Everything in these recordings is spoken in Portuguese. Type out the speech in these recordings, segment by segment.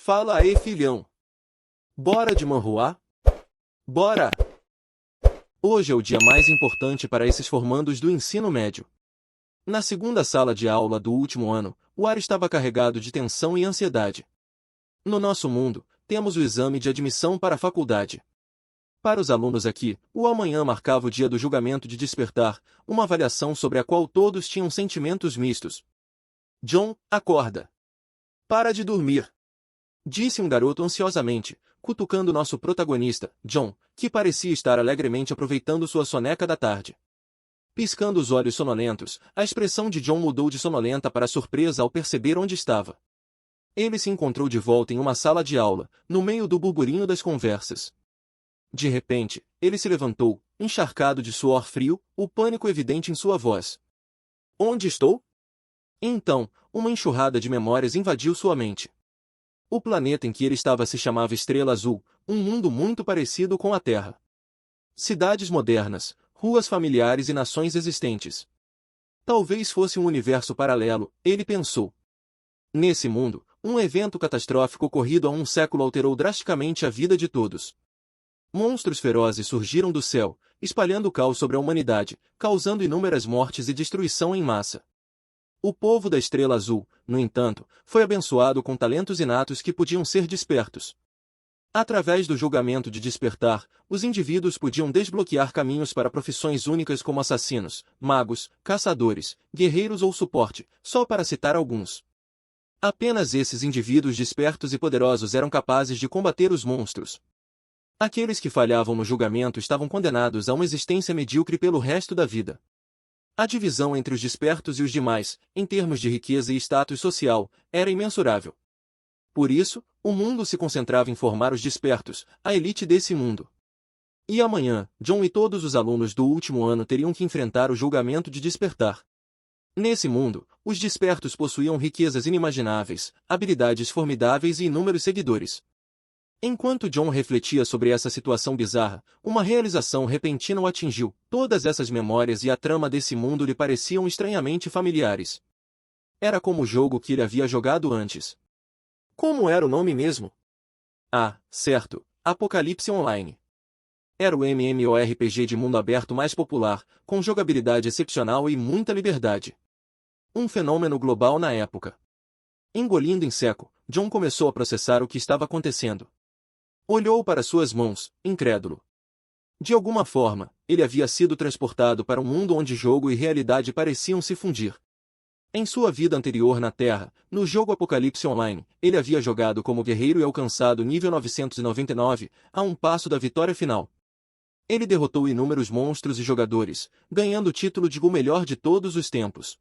Fala aí, filhão. Bora de manhua? Bora! Hoje é o dia mais importante para esses formandos do ensino médio. Na segunda sala de aula do último ano, o ar estava carregado de tensão e ansiedade. No nosso mundo, temos o exame de admissão para a faculdade. Para os alunos aqui, o amanhã marcava o dia do julgamento de despertar, uma avaliação sobre a qual todos tinham sentimentos mistos. John, acorda. Para de dormir. Disse um garoto ansiosamente, cutucando nosso protagonista, John, que parecia estar alegremente aproveitando sua soneca da tarde. Piscando os olhos sonolentos, a expressão de John mudou de sonolenta para surpresa ao perceber onde estava. Ele se encontrou de volta em uma sala de aula, no meio do burburinho das conversas. De repente, ele se levantou, encharcado de suor frio, o pânico evidente em sua voz. Onde estou? Então, uma enxurrada de memórias invadiu sua mente. O planeta em que ele estava se chamava Estrela Azul, um mundo muito parecido com a Terra. Cidades modernas, ruas familiares e nações existentes. Talvez fosse um universo paralelo, ele pensou. Nesse mundo, um evento catastrófico ocorrido há um século alterou drasticamente a vida de todos. Monstros ferozes surgiram do céu, espalhando caos sobre a humanidade, causando inúmeras mortes e destruição em massa. O povo da Estrela Azul, no entanto, foi abençoado com talentos inatos que podiam ser despertos. Através do julgamento de despertar, os indivíduos podiam desbloquear caminhos para profissões únicas como assassinos, magos, caçadores, guerreiros ou suporte, só para citar alguns. Apenas esses indivíduos despertos e poderosos eram capazes de combater os monstros. Aqueles que falhavam no julgamento estavam condenados a uma existência medíocre pelo resto da vida. A divisão entre os despertos e os demais, em termos de riqueza e status social, era imensurável. Por isso, o mundo se concentrava em formar os despertos, a elite desse mundo. E amanhã, John e todos os alunos do último ano teriam que enfrentar o julgamento de despertar. Nesse mundo, os despertos possuíam riquezas inimagináveis, habilidades formidáveis e inúmeros seguidores. Enquanto John refletia sobre essa situação bizarra, uma realização repentina o atingiu. Todas essas memórias e a trama desse mundo lhe pareciam estranhamente familiares. Era como o jogo que ele havia jogado antes. Como era o nome mesmo? Ah, certo, Apocalipse Online. Era o MMORPG de mundo aberto mais popular, com jogabilidade excepcional e muita liberdade. Um fenômeno global na época. Engolindo em seco, John começou a processar o que estava acontecendo. Olhou para suas mãos, incrédulo. De alguma forma, ele havia sido transportado para um mundo onde jogo e realidade pareciam se fundir. Em sua vida anterior na Terra, no jogo Apocalipse Online, ele havia jogado como guerreiro e alcançado nível 999, a um passo da vitória final. Ele derrotou inúmeros monstros e jogadores, ganhando o título de o melhor de todos os tempos.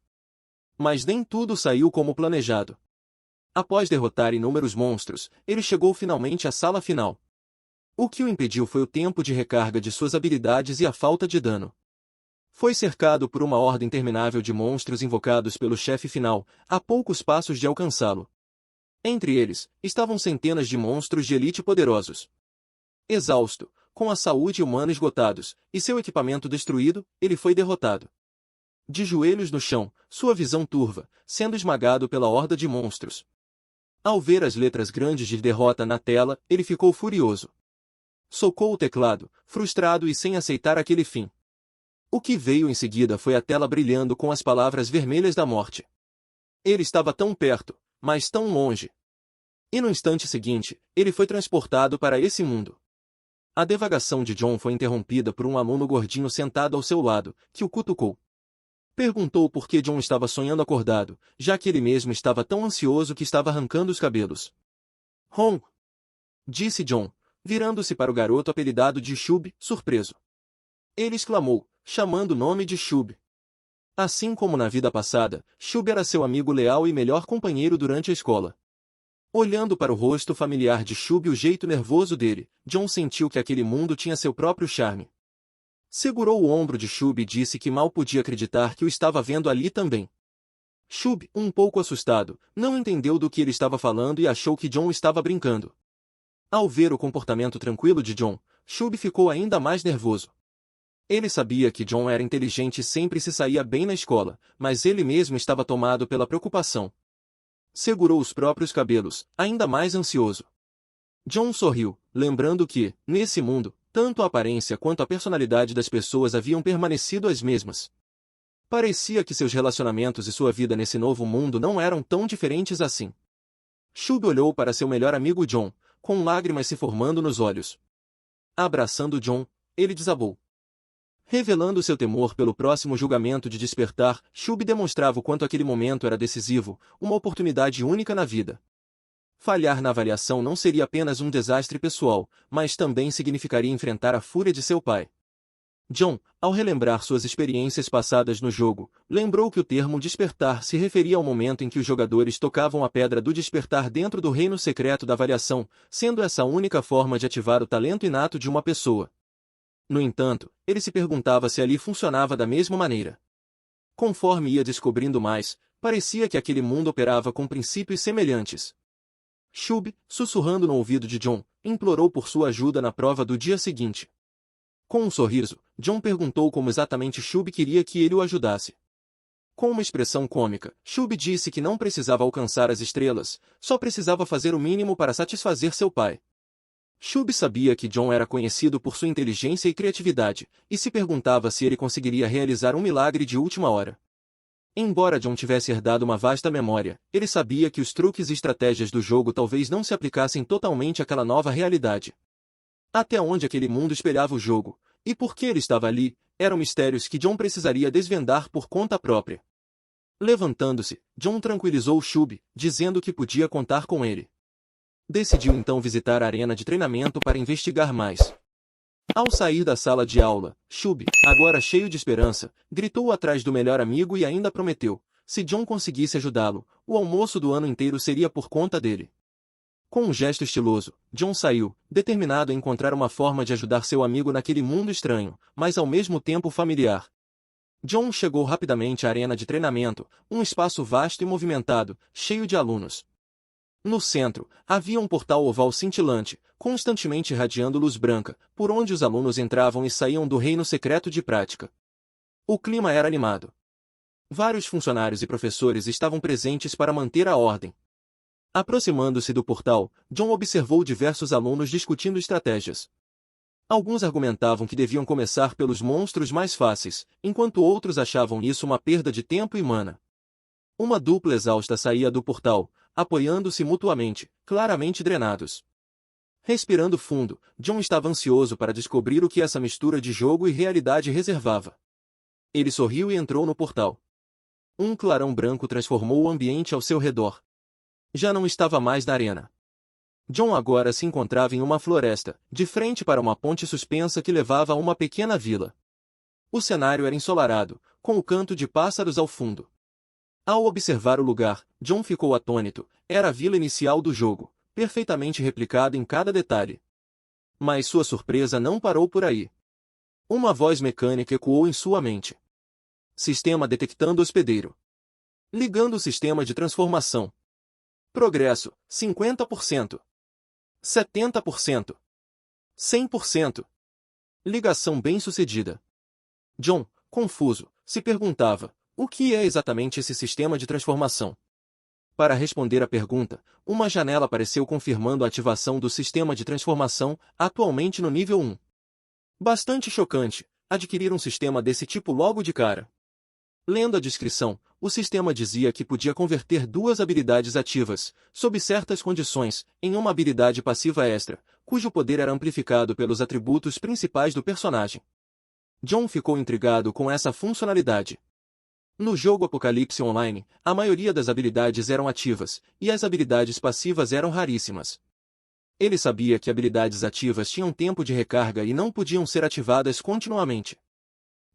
Mas nem tudo saiu como planejado. Após derrotar inúmeros monstros, ele chegou finalmente à sala final. O que o impediu foi o tempo de recarga de suas habilidades e a falta de dano. Foi cercado por uma horda interminável de monstros invocados pelo chefe final, a poucos passos de alcançá-lo. Entre eles, estavam centenas de monstros de elite poderosos. Exausto, com a saúde humana esgotados, e seu equipamento destruído, ele foi derrotado. De joelhos no chão, sua visão turva, sendo esmagado pela horda de monstros. Ao ver as letras grandes de derrota na tela, ele ficou furioso. Socou o teclado, frustrado e sem aceitar aquele fim. O que veio em seguida foi a tela brilhando com as palavras vermelhas da morte. Ele estava tão perto, mas tão longe. E no instante seguinte, ele foi transportado para esse mundo. A divagação de John foi interrompida por um aluno gordinho sentado ao seu lado, que o cutucou. Perguntou por que John estava sonhando acordado, já que ele mesmo estava tão ansioso que estava arrancando os cabelos. Ron! Disse John, virando-se para o garoto apelidado de Chub, surpreso. Ele exclamou, chamando o nome de Chub. Assim como na vida passada, Chub era seu amigo leal e melhor companheiro durante a escola. Olhando para o rosto familiar de Chub e o jeito nervoso dele, John sentiu que aquele mundo tinha seu próprio charme. Segurou o ombro de Chub e disse que mal podia acreditar que o estava vendo ali também. Chub, um pouco assustado, não entendeu do que ele estava falando e achou que John estava brincando. Ao ver o comportamento tranquilo de John, Chub ficou ainda mais nervoso. Ele sabia que John era inteligente e sempre se saía bem na escola, mas ele mesmo estava tomado pela preocupação. Segurou os próprios cabelos, ainda mais ansioso. John sorriu, lembrando que, nesse mundo, tanto a aparência quanto a personalidade das pessoas haviam permanecido as mesmas. Parecia que seus relacionamentos e sua vida nesse novo mundo não eram tão diferentes assim. Shub olhou para seu melhor amigo John, com lágrimas se formando nos olhos. Abraçando John, ele desabou. Revelando seu temor pelo próximo julgamento de despertar, Shub demonstrava o quanto aquele momento era decisivo, uma oportunidade única na vida. Falhar na avaliação não seria apenas um desastre pessoal, mas também significaria enfrentar a fúria de seu pai. John, ao relembrar suas experiências passadas no jogo, lembrou que o termo despertar se referia ao momento em que os jogadores tocavam a pedra do despertar dentro do reino secreto da avaliação, sendo essa a única forma de ativar o talento inato de uma pessoa. No entanto, ele se perguntava se ali funcionava da mesma maneira. Conforme ia descobrindo mais, parecia que aquele mundo operava com princípios semelhantes. Shub, sussurrando no ouvido de John, implorou por sua ajuda na prova do dia seguinte. Com um sorriso, John perguntou como exatamente Shub queria que ele o ajudasse. Com uma expressão cômica, Shub disse que não precisava alcançar as estrelas, só precisava fazer o mínimo para satisfazer seu pai. Shub sabia que John era conhecido por sua inteligência e criatividade, e se perguntava se ele conseguiria realizar um milagre de última hora. Embora John tivesse herdado uma vasta memória, ele sabia que os truques e estratégias do jogo talvez não se aplicassem totalmente àquela nova realidade. Até onde aquele mundo espelhava o jogo, e por que ele estava ali, eram mistérios que John precisaria desvendar por conta própria. Levantando-se, John tranquilizou Shub, dizendo que podia contar com ele. Decidiu então visitar a arena de treinamento para investigar mais. Ao sair da sala de aula, Shub, agora cheio de esperança, gritou atrás do melhor amigo e ainda prometeu, se John conseguisse ajudá-lo, o almoço do ano inteiro seria por conta dele. Com um gesto estiloso, John saiu, determinado a encontrar uma forma de ajudar seu amigo naquele mundo estranho, mas ao mesmo tempo familiar. John chegou rapidamente à arena de treinamento, um espaço vasto e movimentado, cheio de alunos. No centro, havia um portal oval cintilante, constantemente irradiando luz branca, por onde os alunos entravam e saíam do reino secreto de prática. O clima era animado. Vários funcionários e professores estavam presentes para manter a ordem. Aproximando-se do portal, John observou diversos alunos discutindo estratégias. Alguns argumentavam que deviam começar pelos monstros mais fáceis, enquanto outros achavam isso uma perda de tempo e mana. Uma dupla exausta saía do portal, apoiando-se mutuamente, claramente drenados. Respirando fundo, John estava ansioso para descobrir o que essa mistura de jogo e realidade reservava. Ele sorriu e entrou no portal. Um clarão branco transformou o ambiente ao seu redor. Já não estava mais na arena. John agora se encontrava em uma floresta, de frente para uma ponte suspensa que levava a uma pequena vila. O cenário era ensolarado, com o canto de pássaros ao fundo. Ao observar o lugar, John ficou atônito, era a vila inicial do jogo, perfeitamente replicada em cada detalhe. Mas sua surpresa não parou por aí. Uma voz mecânica ecoou em sua mente. Sistema detectando hospedeiro. Ligando o sistema de transformação. Progresso, 50%. 70%. 100%. Ligação bem-sucedida. John, confuso, se perguntava, o que é exatamente esse sistema de transformação? Para responder à pergunta, uma janela apareceu confirmando a ativação do sistema de transformação, atualmente no nível 1. Bastante chocante, adquirir um sistema desse tipo logo de cara. Lendo a descrição, o sistema dizia que podia converter duas habilidades ativas, sob certas condições, em uma habilidade passiva extra, cujo poder era amplificado pelos atributos principais do personagem. John ficou intrigado com essa funcionalidade. No jogo Apocalipse Online, a maioria das habilidades eram ativas, e as habilidades passivas eram raríssimas. Ele sabia que habilidades ativas tinham tempo de recarga e não podiam ser ativadas continuamente.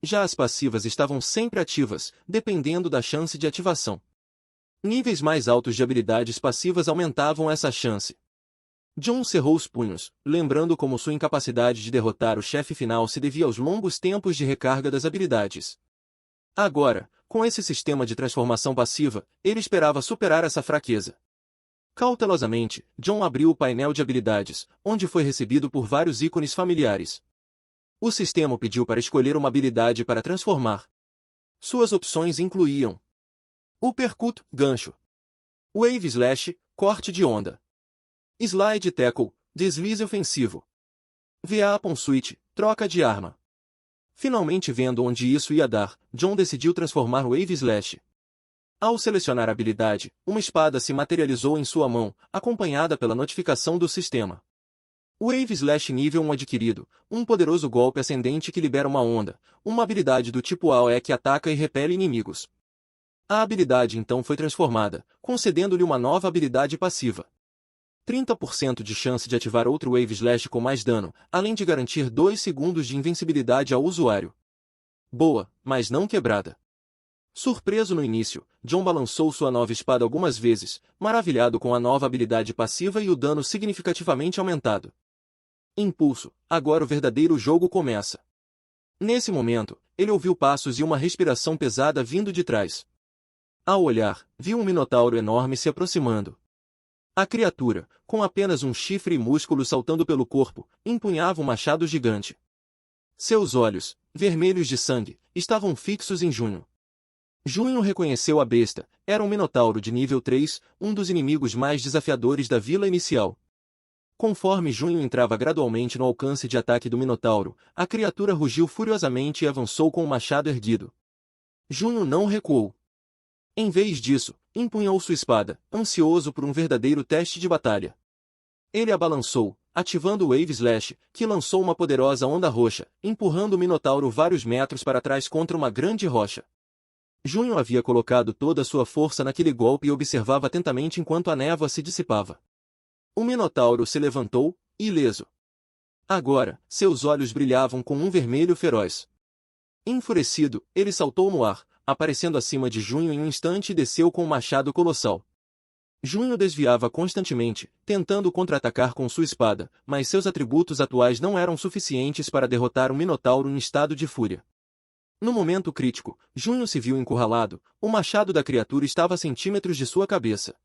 Já as passivas estavam sempre ativas, dependendo da chance de ativação. Níveis mais altos de habilidades passivas aumentavam essa chance. John cerrou os punhos, lembrando como sua incapacidade de derrotar o chefe final se devia aos longos tempos de recarga das habilidades. Agora, com esse sistema de transformação passiva, ele esperava superar essa fraqueza. Cautelosamente, John abriu o painel de habilidades, onde foi recebido por vários ícones familiares. O sistema pediu para escolher uma habilidade para transformar. Suas opções incluíam Uppercut, gancho. Wave Slash, corte de onda. Slide Tackle, deslize ofensivo. Weapon Switch, troca de arma. Finalmente vendo onde isso ia dar, John decidiu transformar Wave Slash. Ao selecionar a habilidade, uma espada se materializou em sua mão, acompanhada pela notificação do sistema. Wave Slash nível 1 adquirido, um poderoso golpe ascendente que libera uma onda, uma habilidade do tipo AOE que ataca e repele inimigos. A habilidade então foi transformada, concedendo-lhe uma nova habilidade passiva. 30% de chance de ativar outro Wave Slash com mais dano, além de garantir 2 segundos de invencibilidade ao usuário. Boa, mas não quebrada. Surpreso no início, John balançou sua nova espada algumas vezes, maravilhado com a nova habilidade passiva e o dano significativamente aumentado. Impulso, agora o verdadeiro jogo começa. Nesse momento, ele ouviu passos e uma respiração pesada vindo de trás. Ao olhar, viu um minotauro enorme se aproximando. A criatura, com apenas um chifre e músculos saltando pelo corpo, empunhava um machado gigante. Seus olhos, vermelhos de sangue, estavam fixos em Junho. Junho reconheceu a besta, era um minotauro de nível 3, um dos inimigos mais desafiadores da vila inicial. Conforme Junho entrava gradualmente no alcance de ataque do minotauro, a criatura rugiu furiosamente e avançou com o machado erguido. Junho não recuou. Em vez disso, empunhou sua espada, ansioso por um verdadeiro teste de batalha. Ele a balançou, ativando o Wave Slash, que lançou uma poderosa onda roxa, empurrando o minotauro vários metros para trás contra uma grande rocha. Junho havia colocado toda a sua força naquele golpe e observava atentamente enquanto a névoa se dissipava. O minotauro se levantou, ileso. Agora, seus olhos brilhavam com um vermelho feroz. Enfurecido, ele saltou no ar, aparecendo acima de Junho em um instante e desceu com um machado colossal. Junho desviava constantemente, tentando contra-atacar com sua espada, mas seus atributos atuais não eram suficientes para derrotar um minotauro em estado de fúria. No momento crítico, Junho se viu encurralado, o machado da criatura estava a centímetros de sua cabeça.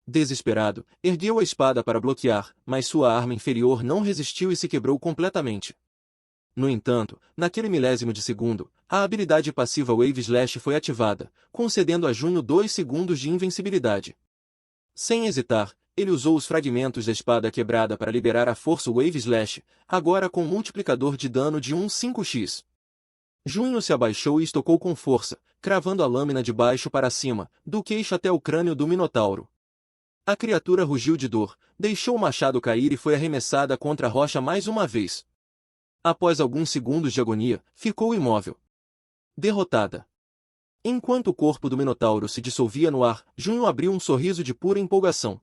Desesperado, ergueu a espada para bloquear, mas sua arma inferior não resistiu e se quebrou completamente. No entanto, naquele milésimo de segundo, a habilidade passiva Wave Slash foi ativada, concedendo a Junho 2 segundos de invencibilidade. Sem hesitar, ele usou os fragmentos da espada quebrada para liberar a força Wave Slash, agora com um multiplicador de dano de 5x. Junho se abaixou e estocou com força, cravando a lâmina de baixo para cima, do queixo até o crânio do minotauro. A criatura rugiu de dor, deixou o machado cair e foi arremessada contra a rocha mais uma vez. Após alguns segundos de agonia, ficou imóvel. Derrotada. Enquanto o corpo do minotauro se dissolvia no ar, Junho abriu um sorriso de pura empolgação.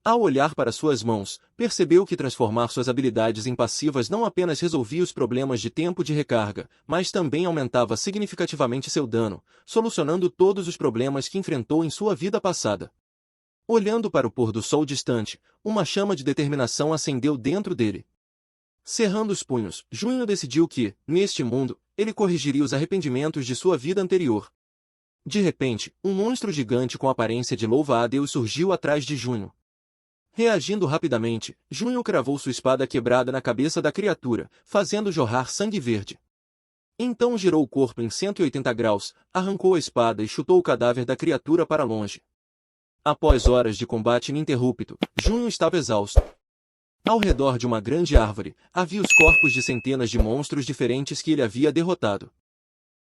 Ao olhar para suas mãos, percebeu que transformar suas habilidades em passivas não apenas resolvia os problemas de tempo de recarga, mas também aumentava significativamente seu dano, solucionando todos os problemas que enfrentou em sua vida passada. Olhando para o pôr do sol distante, uma chama de determinação acendeu dentro dele. Cerrando os punhos, Junho decidiu que, neste mundo, ele corrigiria os arrependimentos de sua vida anterior. De repente, um monstro gigante com aparência de louva-a-Deus surgiu atrás de Junho. Reagindo rapidamente, Junho cravou sua espada quebrada na cabeça da criatura, fazendo jorrar sangue verde. Então girou o corpo em 180 graus, arrancou a espada e chutou o cadáver da criatura para longe. Após horas de combate ininterrupto, Junho estava exausto. Ao redor de uma grande árvore, havia os corpos de centenas de monstros diferentes que ele havia derrotado.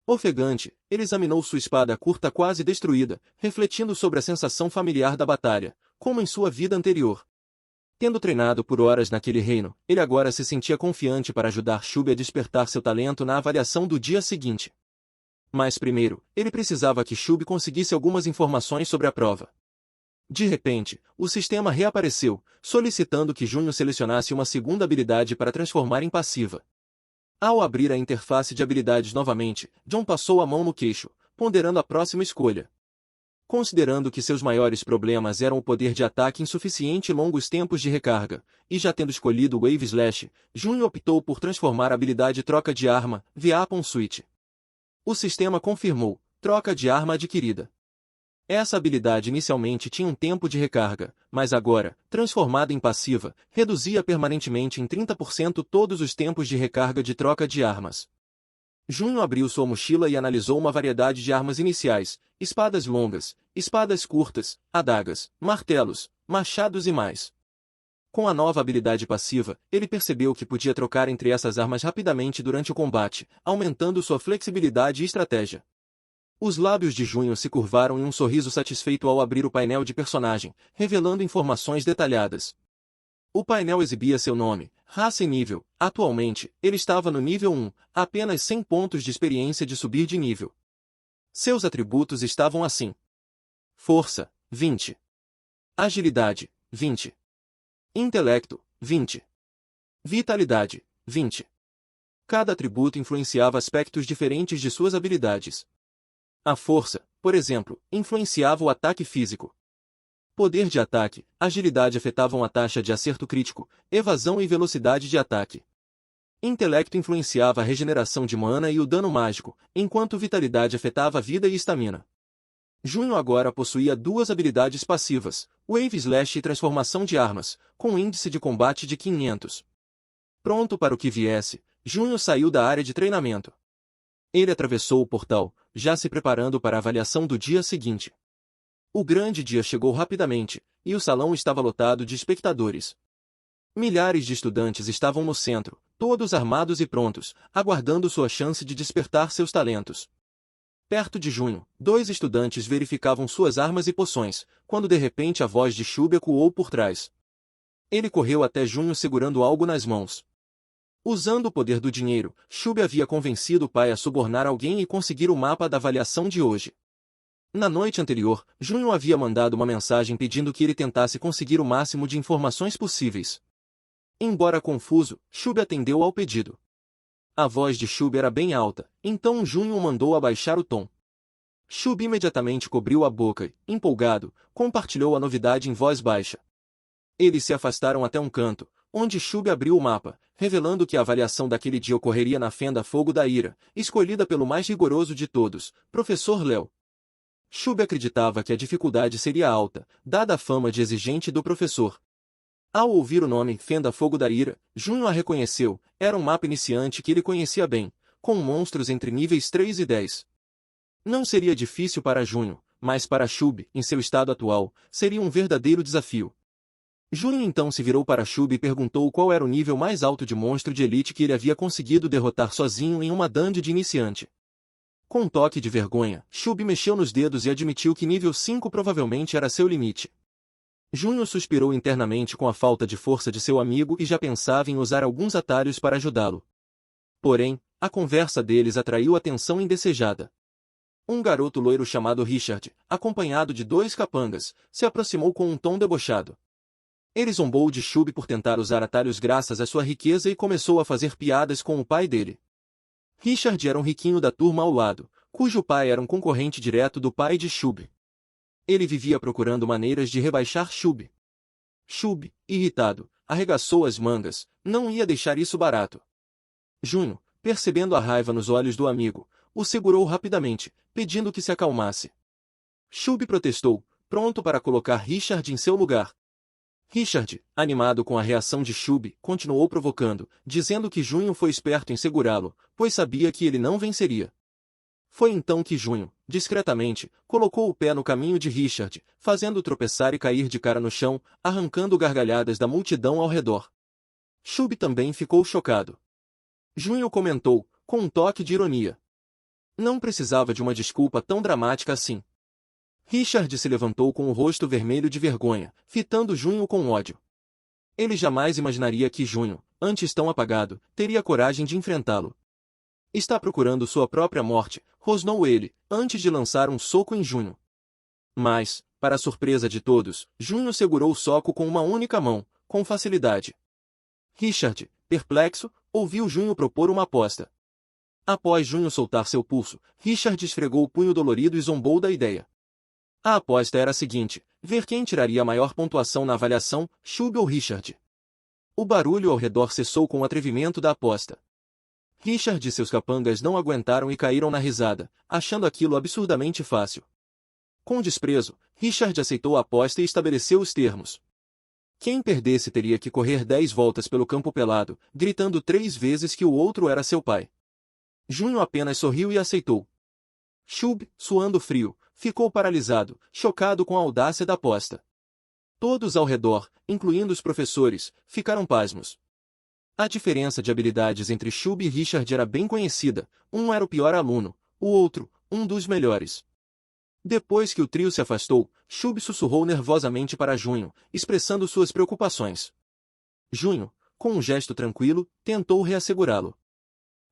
Ofegante, ele examinou sua espada curta quase destruída, refletindo sobre a sensação familiar da batalha, como em sua vida anterior. Tendo treinado por horas naquele reino, ele agora se sentia confiante para ajudar Shubi a despertar seu talento na avaliação do dia seguinte. Mas primeiro, ele precisava que Shubi conseguisse algumas informações sobre a prova. De repente, o sistema reapareceu, solicitando que Junho selecionasse uma segunda habilidade para transformar em passiva. Ao abrir a interface de habilidades novamente, John passou a mão no queixo, ponderando a próxima escolha. Considerando que seus maiores problemas eram o poder de ataque insuficiente e longos tempos de recarga, e já tendo escolhido Wave Slash, Junho optou por transformar a habilidade troca de arma, Weapon Switch. O sistema confirmou, troca de arma adquirida. Essa habilidade inicialmente tinha um tempo de recarga, mas agora, transformada em passiva, reduzia permanentemente em 30% todos os tempos de recarga de troca de armas. Junho abriu sua mochila e analisou uma variedade de armas iniciais, espadas longas, espadas curtas, adagas, martelos, machados e mais. Com a nova habilidade passiva, ele percebeu que podia trocar entre essas armas rapidamente durante o combate, aumentando sua flexibilidade e estratégia. Os lábios de Junho se curvaram em um sorriso satisfeito ao abrir o painel de personagem, revelando informações detalhadas. O painel exibia seu nome, raça e nível. Atualmente, ele estava no nível 1, apenas 100 pontos de experiência de subir de nível. Seus atributos estavam assim: Força, 20. Agilidade, 20. Intelecto, 20. Vitalidade, 20. Cada atributo influenciava aspectos diferentes de suas habilidades. A força, por exemplo, influenciava o ataque físico. Poder de ataque, agilidade afetavam a taxa de acerto crítico, evasão e velocidade de ataque. Intelecto influenciava a regeneração de mana e o dano mágico, enquanto vitalidade afetava a vida e estamina. Junho agora possuía duas habilidades passivas, Wave Slash e transformação de armas, com índice de combate de 500. Pronto para o que viesse, Junho saiu da área de treinamento. Ele atravessou o portal, já se preparando para a avaliação do dia seguinte. O grande dia chegou rapidamente, e o salão estava lotado de espectadores. Milhares de estudantes estavam no centro, todos armados e prontos, aguardando sua chance de despertar seus talentos. Perto de Junho, dois estudantes verificavam suas armas e poções, quando de repente a voz de Shubi ecoou por trás. Ele correu até Junho segurando algo nas mãos. Usando o poder do dinheiro, Shubi havia convencido o pai a subornar alguém e conseguir o mapa da avaliação de hoje. Na noite anterior, Junho havia mandado uma mensagem pedindo que ele tentasse conseguir o máximo de informações possíveis. Embora confuso, Shubi atendeu ao pedido. A voz de Shubi era bem alta, então Junho o mandou abaixar o tom. Shubi imediatamente cobriu a boca e, empolgado, compartilhou a novidade em voz baixa. Eles se afastaram até um canto, onde Shubi abriu o mapa, revelando que a avaliação daquele dia ocorreria na Fenda Fogo da Ira, escolhida pelo mais rigoroso de todos, Professor Léo. Shubi acreditava que a dificuldade seria alta, dada a fama de exigente do professor. Ao ouvir o nome Fenda Fogo da Ira, Junho a reconheceu, era um mapa iniciante que ele conhecia bem, com monstros entre níveis 3 e 10. Não seria difícil para Junho, mas para Shubi, em seu estado atual, seria um verdadeiro desafio. Junho então se virou para Shubi e perguntou qual era o nível mais alto de monstro de elite que ele havia conseguido derrotar sozinho em uma dungeon de iniciante. Com um toque de vergonha, Shubi mexeu nos dedos e admitiu que nível 5 provavelmente era seu limite. Junho suspirou internamente com a falta de força de seu amigo e já pensava em usar alguns atalhos para ajudá-lo. Porém, a conversa deles atraiu atenção indesejada. Um garoto loiro chamado Richard, acompanhado de dois capangas, se aproximou com um tom debochado. Ele zombou de Shubi por tentar usar atalhos graças à sua riqueza e começou a fazer piadas com o pai dele. Richard era um riquinho da turma ao lado, cujo pai era um concorrente direto do pai de Shubi. Ele vivia procurando maneiras de rebaixar Shubi. Shubi, irritado, arregaçou as mangas, não ia deixar isso barato. Junho, percebendo a raiva nos olhos do amigo, o segurou rapidamente, pedindo que se acalmasse. Shubi protestou, pronto para colocar Richard em seu lugar. Richard, animado com a reação de Shubi, continuou provocando, dizendo que Junho foi esperto em segurá-lo, pois sabia que ele não venceria. Foi então que Junho, discretamente, colocou o pé no caminho de Richard, fazendo-o tropeçar e cair de cara no chão, arrancando gargalhadas da multidão ao redor. Shubi também ficou chocado. Junho comentou, com um toque de ironia. Não precisava de uma desculpa tão dramática assim. Richard se levantou com o rosto vermelho de vergonha, fitando Junho com ódio. Ele jamais imaginaria que Junho, antes tão apagado, teria coragem de enfrentá-lo. Está procurando sua própria morte, rosnou ele, antes de lançar um soco em Junho. Mas, para a surpresa de todos, Junho segurou o soco com uma única mão, com facilidade. Richard, perplexo, ouviu Junho propor uma aposta. Após Junho soltar seu pulso, Richard esfregou o punho dolorido e zombou da ideia. A aposta era a seguinte, ver quem tiraria a maior pontuação na avaliação, Shubi ou Richard. O barulho ao redor cessou com o atrevimento da aposta. Richard e seus capangas não aguentaram e caíram na risada, achando aquilo absurdamente fácil. Com desprezo, Richard aceitou a aposta e estabeleceu os termos. Quem perdesse teria que correr 10 voltas pelo campo pelado, gritando 3 vezes que o outro era seu pai. Junho apenas sorriu e aceitou. Shub, suando frio, ficou paralisado, chocado com a audácia da aposta. Todos ao redor, incluindo os professores, ficaram pasmos. A diferença de habilidades entre Shub e Richard era bem conhecida, um era o pior aluno, o outro, um dos melhores. Depois que o trio se afastou, Shub sussurrou nervosamente para Junho, expressando suas preocupações. Junho, com um gesto tranquilo, tentou reassegurá-lo.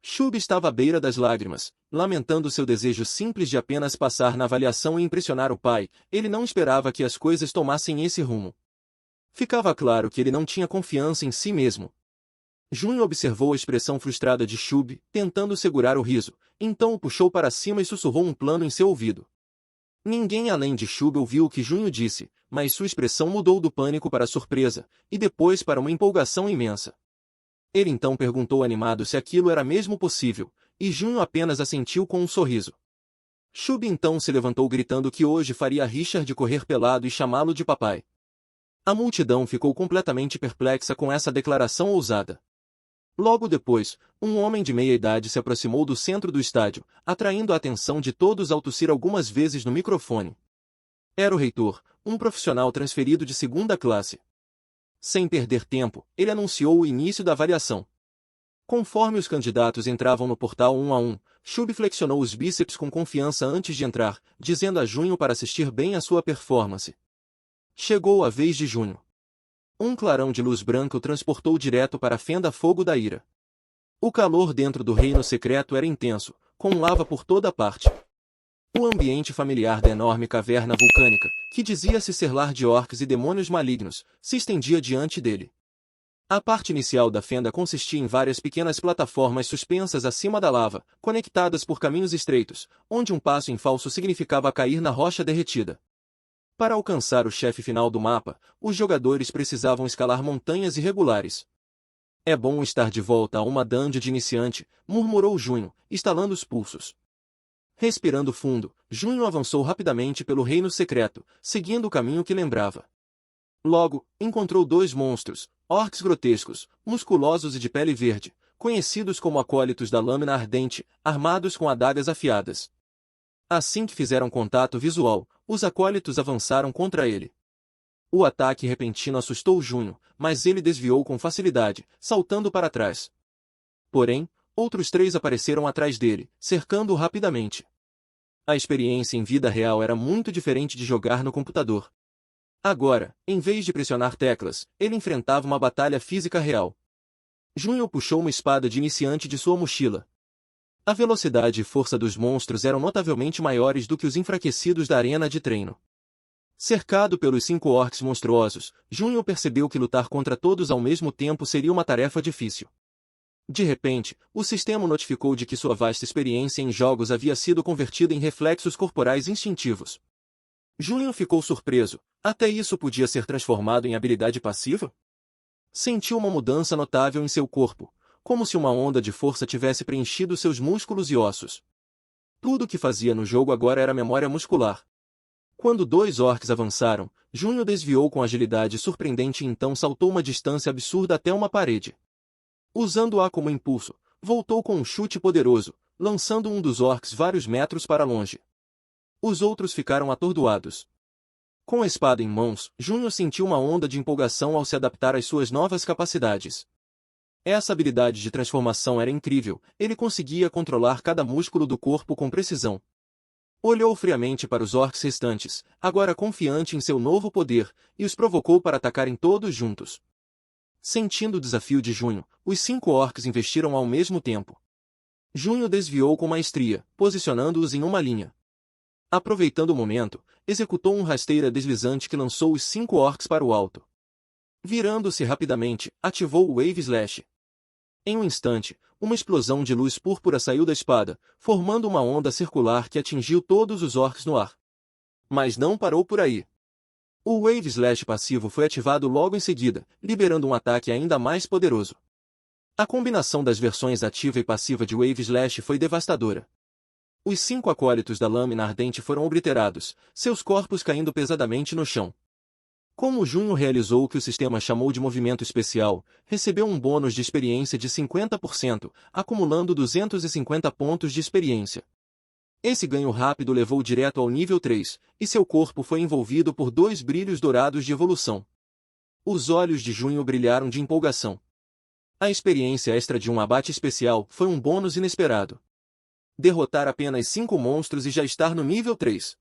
Shub estava à beira das lágrimas, lamentando seu desejo simples de apenas passar na avaliação e impressionar o pai. Ele não esperava que as coisas tomassem esse rumo. Ficava claro que ele não tinha confiança em si mesmo. Junho observou a expressão frustrada de Shub, tentando segurar o riso, então o puxou para cima e sussurrou um plano em seu ouvido. Ninguém além de Shub ouviu o que Junho disse, mas sua expressão mudou do pânico para a surpresa, e depois para uma empolgação imensa. Ele então perguntou animado se aquilo era mesmo possível, e Junho apenas assentiu com um sorriso. Shub então se levantou gritando que hoje faria Richard correr pelado e chamá-lo de papai. A multidão ficou completamente perplexa com essa declaração ousada. Logo depois, um homem de meia-idade se aproximou do centro do estádio, atraindo a atenção de todos ao tossir algumas vezes no microfone. Era o reitor, um profissional transferido de segunda classe. Sem perder tempo, ele anunciou o início da avaliação. Conforme os candidatos entravam no portal um a um, Shub flexionou os bíceps com confiança antes de entrar, dizendo a Junho para assistir bem à sua performance. Chegou a vez de Junho. Um clarão de luz branca o transportou direto para a fenda-fogo da ira. O calor dentro do reino secreto era intenso, com lava por toda parte. O ambiente familiar da enorme caverna vulcânica, que dizia-se ser lar de orques e demônios malignos, se estendia diante dele. A parte inicial da fenda consistia em várias pequenas plataformas suspensas acima da lava, conectadas por caminhos estreitos, onde um passo em falso significava cair na rocha derretida. Para alcançar o chefe final do mapa, os jogadores precisavam escalar montanhas irregulares. É bom estar de volta a uma dungeon de iniciante, murmurou Junho, estalando os pulsos. Respirando fundo, Junho avançou rapidamente pelo reino secreto, seguindo o caminho que lembrava. Logo, encontrou dois monstros, orcs grotescos, musculosos e de pele verde, conhecidos como acólitos da lâmina ardente, armados com adagas afiadas. Assim que fizeram contato visual, os acólitos avançaram contra ele. O ataque repentino assustou Junho, mas ele desviou com facilidade, saltando para trás. Porém, outros três apareceram atrás dele, cercando-o rapidamente. A experiência em vida real era muito diferente de jogar no computador. Agora, em vez de pressionar teclas, ele enfrentava uma batalha física real. Junho puxou uma espada de iniciante de sua mochila. A velocidade e força dos monstros eram notavelmente maiores do que os enfraquecidos da arena de treino. Cercado pelos 5 orcs monstruosos, Junho percebeu que lutar contra todos ao mesmo tempo seria uma tarefa difícil. De repente, o sistema notificou de que sua vasta experiência em jogos havia sido convertida em reflexos corporais instintivos. Junho ficou surpreso. Até isso podia ser transformado em habilidade passiva? Sentiu uma mudança notável em seu corpo, como se uma onda de força tivesse preenchido seus músculos e ossos. Tudo o que fazia no jogo agora era memória muscular. Quando 2 orcs avançaram, Junho desviou com agilidade surpreendente e então saltou uma distância absurda até uma parede. Usando-a como impulso, voltou com um chute poderoso, lançando um dos orcs vários metros para longe. Os outros ficaram atordoados. Com a espada em mãos, Junho sentiu uma onda de empolgação ao se adaptar às suas novas capacidades. Essa habilidade de transformação era incrível, ele conseguia controlar cada músculo do corpo com precisão. Olhou friamente para os orcs restantes, agora confiante em seu novo poder, e os provocou para atacarem todos juntos. Sentindo o desafio de Junho, os 5 orcs investiram ao mesmo tempo. Junho desviou com maestria, posicionando-os em uma linha. Aproveitando o momento, executou um rasteira deslizante que lançou os 5 orcs para o alto. Virando-se rapidamente, ativou o Wave Slash. Em um instante, uma explosão de luz púrpura saiu da espada, formando uma onda circular que atingiu todos os orcs no ar. Mas não parou por aí. O Wave Slash passivo foi ativado logo em seguida, liberando um ataque ainda mais poderoso. A combinação das versões ativa e passiva de Wave Slash foi devastadora. Os 5 acólitos da lâmina ardente foram obliterados, seus corpos caindo pesadamente no chão. Como Junho realizou o que o sistema chamou de movimento especial, recebeu um bônus de experiência de 50%, acumulando 250 pontos de experiência. Esse ganho rápido levou direto ao nível 3, e seu corpo foi envolvido por 2 brilhos dourados de evolução. Os olhos de Junho brilharam de empolgação. A experiência extra de um abate especial foi um bônus inesperado. Derrotar apenas 5 monstros e já estar no nível 3.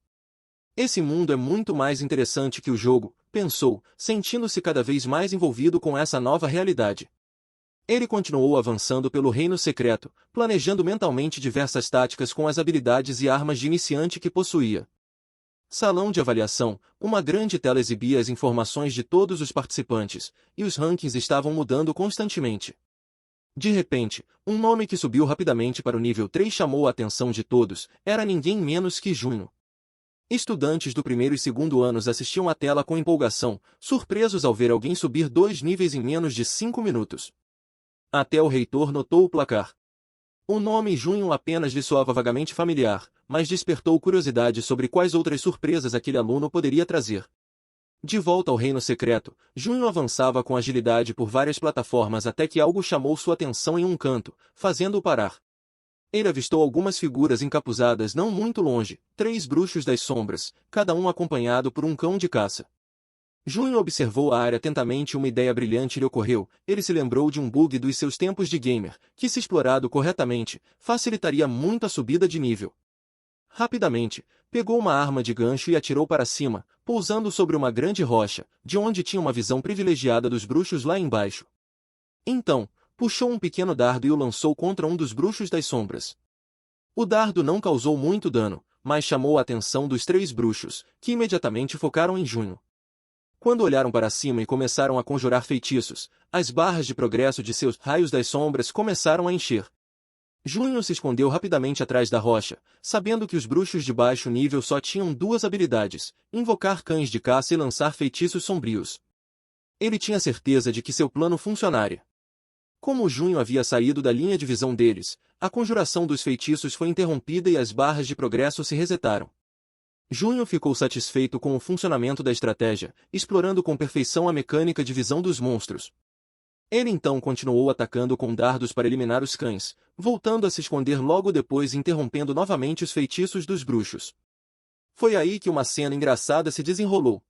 Esse mundo é muito mais interessante que o jogo, pensou, sentindo-se cada vez mais envolvido com essa nova realidade. Ele continuou avançando pelo reino secreto, planejando mentalmente diversas táticas com as habilidades e armas de iniciante que possuía. Salão de avaliação, uma grande tela exibia as informações de todos os participantes, e os rankings estavam mudando constantemente. De repente, um nome que subiu rapidamente para o nível 3 chamou a atenção de todos, era ninguém menos que Junho. Estudantes do primeiro e segundo anos assistiam à tela com empolgação, surpresos ao ver alguém subir 2 níveis em menos de 5 minutos. Até o reitor notou o placar. O nome Junho apenas lhe soava vagamente familiar, mas despertou curiosidade sobre quais outras surpresas aquele aluno poderia trazer. De volta ao reino secreto, Junho avançava com agilidade por várias plataformas até que algo chamou sua atenção em um canto, fazendo-o parar. Ele avistou algumas figuras encapuzadas não muito longe, 3 bruxos das sombras, cada um acompanhado por um cão de caça. Junho observou a área atentamente e uma ideia brilhante lhe ocorreu. Ele se lembrou de um bug dos seus tempos de gamer, que se explorado corretamente, facilitaria muito a subida de nível. Rapidamente, pegou uma arma de gancho e atirou para cima, pousando sobre uma grande rocha, de onde tinha uma visão privilegiada dos bruxos lá embaixo. Então, puxou um pequeno dardo e o lançou contra um dos bruxos das sombras. O dardo não causou muito dano, mas chamou a atenção dos 3 bruxos, que imediatamente focaram em Junho. Quando olharam para cima e começaram a conjurar feitiços, as barras de progresso de seus raios das sombras começaram a encher. Junho se escondeu rapidamente atrás da rocha, sabendo que os bruxos de baixo nível só tinham 2 habilidades, invocar cães de caça e lançar feitiços sombrios. Ele tinha certeza de que seu plano funcionaria. Como Junho havia saído da linha de visão deles, a conjuração dos feitiços foi interrompida e as barras de progresso se resetaram. Junho ficou satisfeito com o funcionamento da estratégia, explorando com perfeição a mecânica de visão dos monstros. Ele então continuou atacando com dardos para eliminar os cães, voltando a se esconder logo depois e interrompendo novamente os feitiços dos bruxos. Foi aí que uma cena engraçada se desenrolou.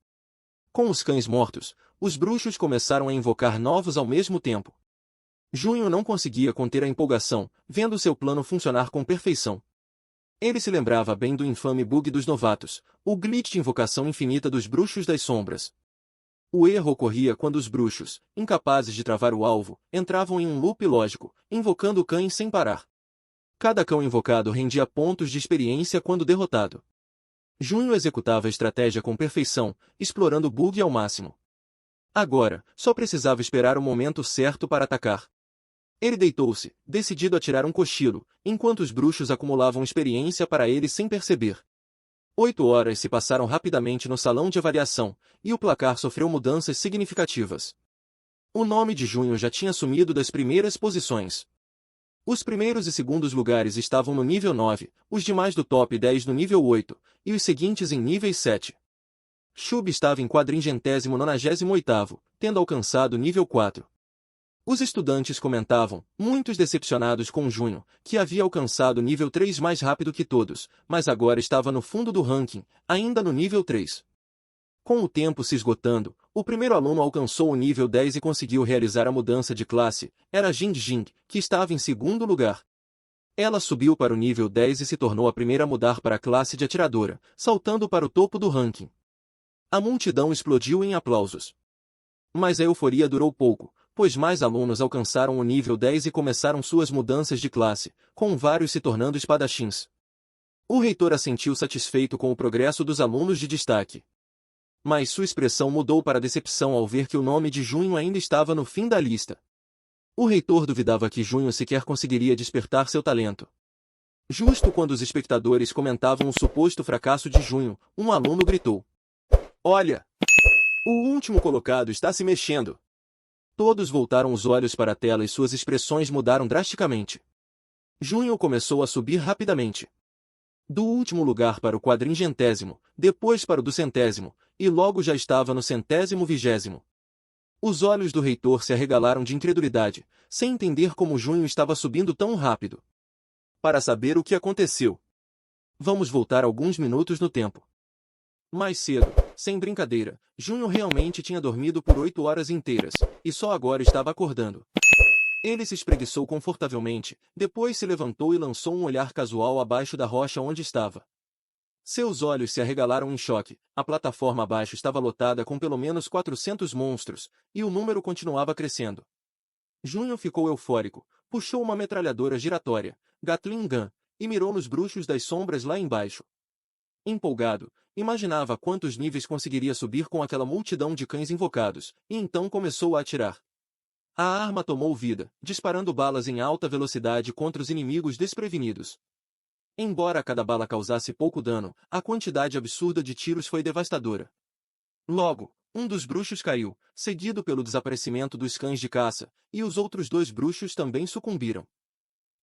Com os cães mortos, os bruxos começaram a invocar novos ao mesmo tempo. Junho não conseguia conter a empolgação, vendo seu plano funcionar com perfeição. Ele se lembrava bem do infame bug dos novatos, o glitch de invocação infinita dos bruxos das sombras. O erro ocorria quando os bruxos, incapazes de travar o alvo, entravam em um loop lógico, invocando cães sem parar. Cada cão invocado rendia pontos de experiência quando derrotado. Junho executava a estratégia com perfeição, explorando o bug ao máximo. Agora, só precisava esperar o momento certo para atacar. Ele deitou-se, decidido a tirar um cochilo, enquanto os bruxos acumulavam experiência para ele sem perceber. 8 horas se passaram rapidamente no salão de avaliação, e o placar sofreu mudanças significativas. O nome de Junho já tinha sumido das primeiras posições. Os primeiros e segundos lugares estavam no nível 9, os demais do top 10 no nível 8, e os seguintes em níveis 7. Shub estava em 498º, tendo alcançado nível 4. Os estudantes comentavam, muitos decepcionados com Junho, que havia alcançado nível 3 mais rápido que todos, mas agora estava no fundo do ranking, ainda no nível 3. Com o tempo se esgotando, o primeiro aluno alcançou o nível 10 e conseguiu realizar a mudança de classe, era Jing Jing, que estava em segundo lugar. Ela subiu para o nível 10 e se tornou a primeira a mudar para a classe de atiradora, saltando para o topo do ranking. A multidão explodiu em aplausos. Mas a euforia durou pouco, pois mais alunos alcançaram o nível 10 e começaram suas mudanças de classe, com vários se tornando espadachins. O reitor assentiu satisfeito com o progresso dos alunos de destaque. Mas sua expressão mudou para decepção ao ver que o nome de Junho ainda estava no fim da lista. O reitor duvidava que Junho sequer conseguiria despertar seu talento. Justo quando os espectadores comentavam o suposto fracasso de Junho, um aluno gritou: "Olha! O último colocado está se mexendo!" Todos voltaram os olhos para a tela e suas expressões mudaram drasticamente. Junho começou a subir rapidamente. Do último lugar para o quadringentésimo, depois para o do centésimo, e logo já estava no 120º. Os olhos do reitor se arregalaram de incredulidade, sem entender como Junho estava subindo tão rápido. Para saber o que aconteceu, vamos voltar alguns minutos no tempo. Mais cedo, sem brincadeira, Junho realmente tinha dormido por 8 horas inteiras, e só agora estava acordando. Ele se espreguiçou confortavelmente, depois se levantou e lançou um olhar casual abaixo da rocha onde estava. Seus olhos se arregalaram em choque, a plataforma abaixo estava lotada com pelo menos 400 monstros, e o número continuava crescendo. Junho ficou eufórico, puxou uma metralhadora giratória, Gatling Gun, e mirou nos bruxos das sombras lá embaixo. Empolgado, imaginava quantos níveis conseguiria subir com aquela multidão de cães invocados, e então começou a atirar. A arma tomou vida, disparando balas em alta velocidade contra os inimigos desprevenidos. Embora cada bala causasse pouco dano, a quantidade absurda de tiros foi devastadora. Logo, um dos bruxos caiu, seguido pelo desaparecimento dos cães de caça, e os outros 2 bruxos também sucumbiram.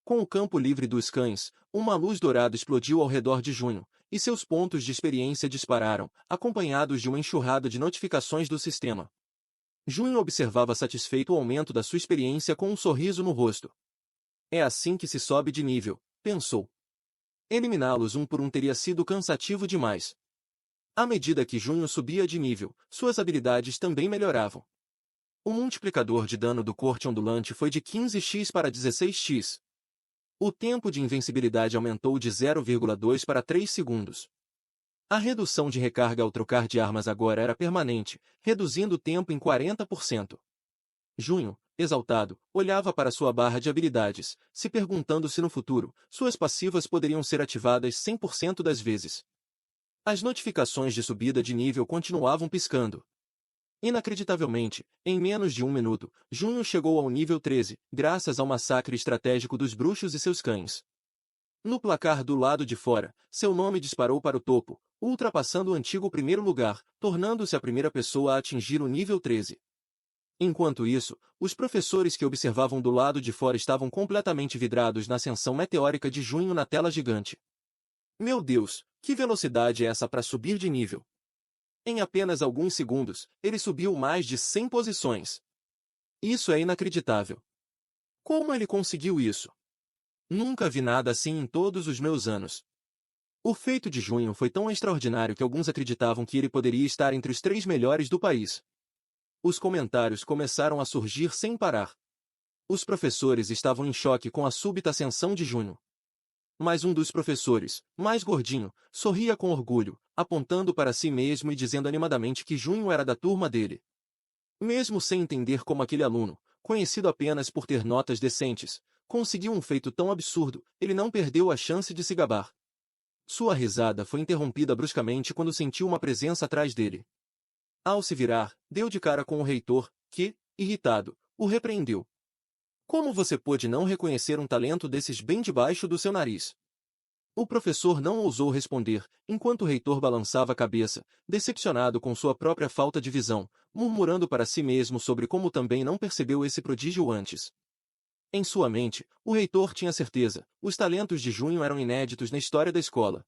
Com o campo livre dos cães, uma luz dourada explodiu ao redor de Junho, e seus pontos de experiência dispararam, acompanhados de uma enxurrada de notificações do sistema. Junho observava satisfeito o aumento da sua experiência com um sorriso no rosto. É assim que se sobe de nível, pensou. Eliminá-los um por um teria sido cansativo demais. À medida que Junho subia de nível, suas habilidades também melhoravam. O multiplicador de dano do corte ondulante foi de 15x para 16x. O tempo de invencibilidade aumentou de 0,2 para 3 segundos. A redução de recarga ao trocar de armas agora era permanente, reduzindo o tempo em 40%. Junho, exaltado, olhava para sua barra de habilidades, se perguntando se no futuro, suas passivas poderiam ser ativadas 100% das vezes. As notificações de subida de nível continuavam piscando. Inacreditavelmente, em menos de 1 minuto, Junho chegou ao nível 13, graças ao massacre estratégico dos bruxos e seus cães. No placar do lado de fora, seu nome disparou para o topo, ultrapassando o antigo primeiro lugar, tornando-se a primeira pessoa a atingir o nível 13. Enquanto isso, os professores que observavam do lado de fora estavam completamente vidrados na ascensão meteórica de Junho na tela gigante. Meu Deus, que velocidade é essa para subir de nível? Em apenas alguns segundos, ele subiu mais de 100 posições. Isso é inacreditável. Como ele conseguiu isso? Nunca vi nada assim em todos os meus anos. O feito de Junho foi tão extraordinário que alguns acreditavam que ele poderia estar entre os 3 melhores do país. Os comentários começaram a surgir sem parar. Os professores estavam em choque com a súbita ascensão de Junho. Mas um dos professores, mais gordinho, sorria com orgulho, apontando para si mesmo e dizendo animadamente que Junho era da turma dele. Mesmo sem entender como aquele aluno, conhecido apenas por ter notas decentes, conseguiu um feito tão absurdo, ele não perdeu a chance de se gabar. Sua risada foi interrompida bruscamente quando sentiu uma presença atrás dele. Ao se virar, deu de cara com o reitor, que, irritado, o repreendeu. Como você pôde não reconhecer um talento desses bem debaixo do seu nariz? O professor não ousou responder, enquanto o reitor balançava a cabeça, decepcionado com sua própria falta de visão, murmurando para si mesmo sobre como também não percebeu esse prodígio antes. Em sua mente, o reitor tinha certeza, os talentos de Junho eram inéditos na história da escola.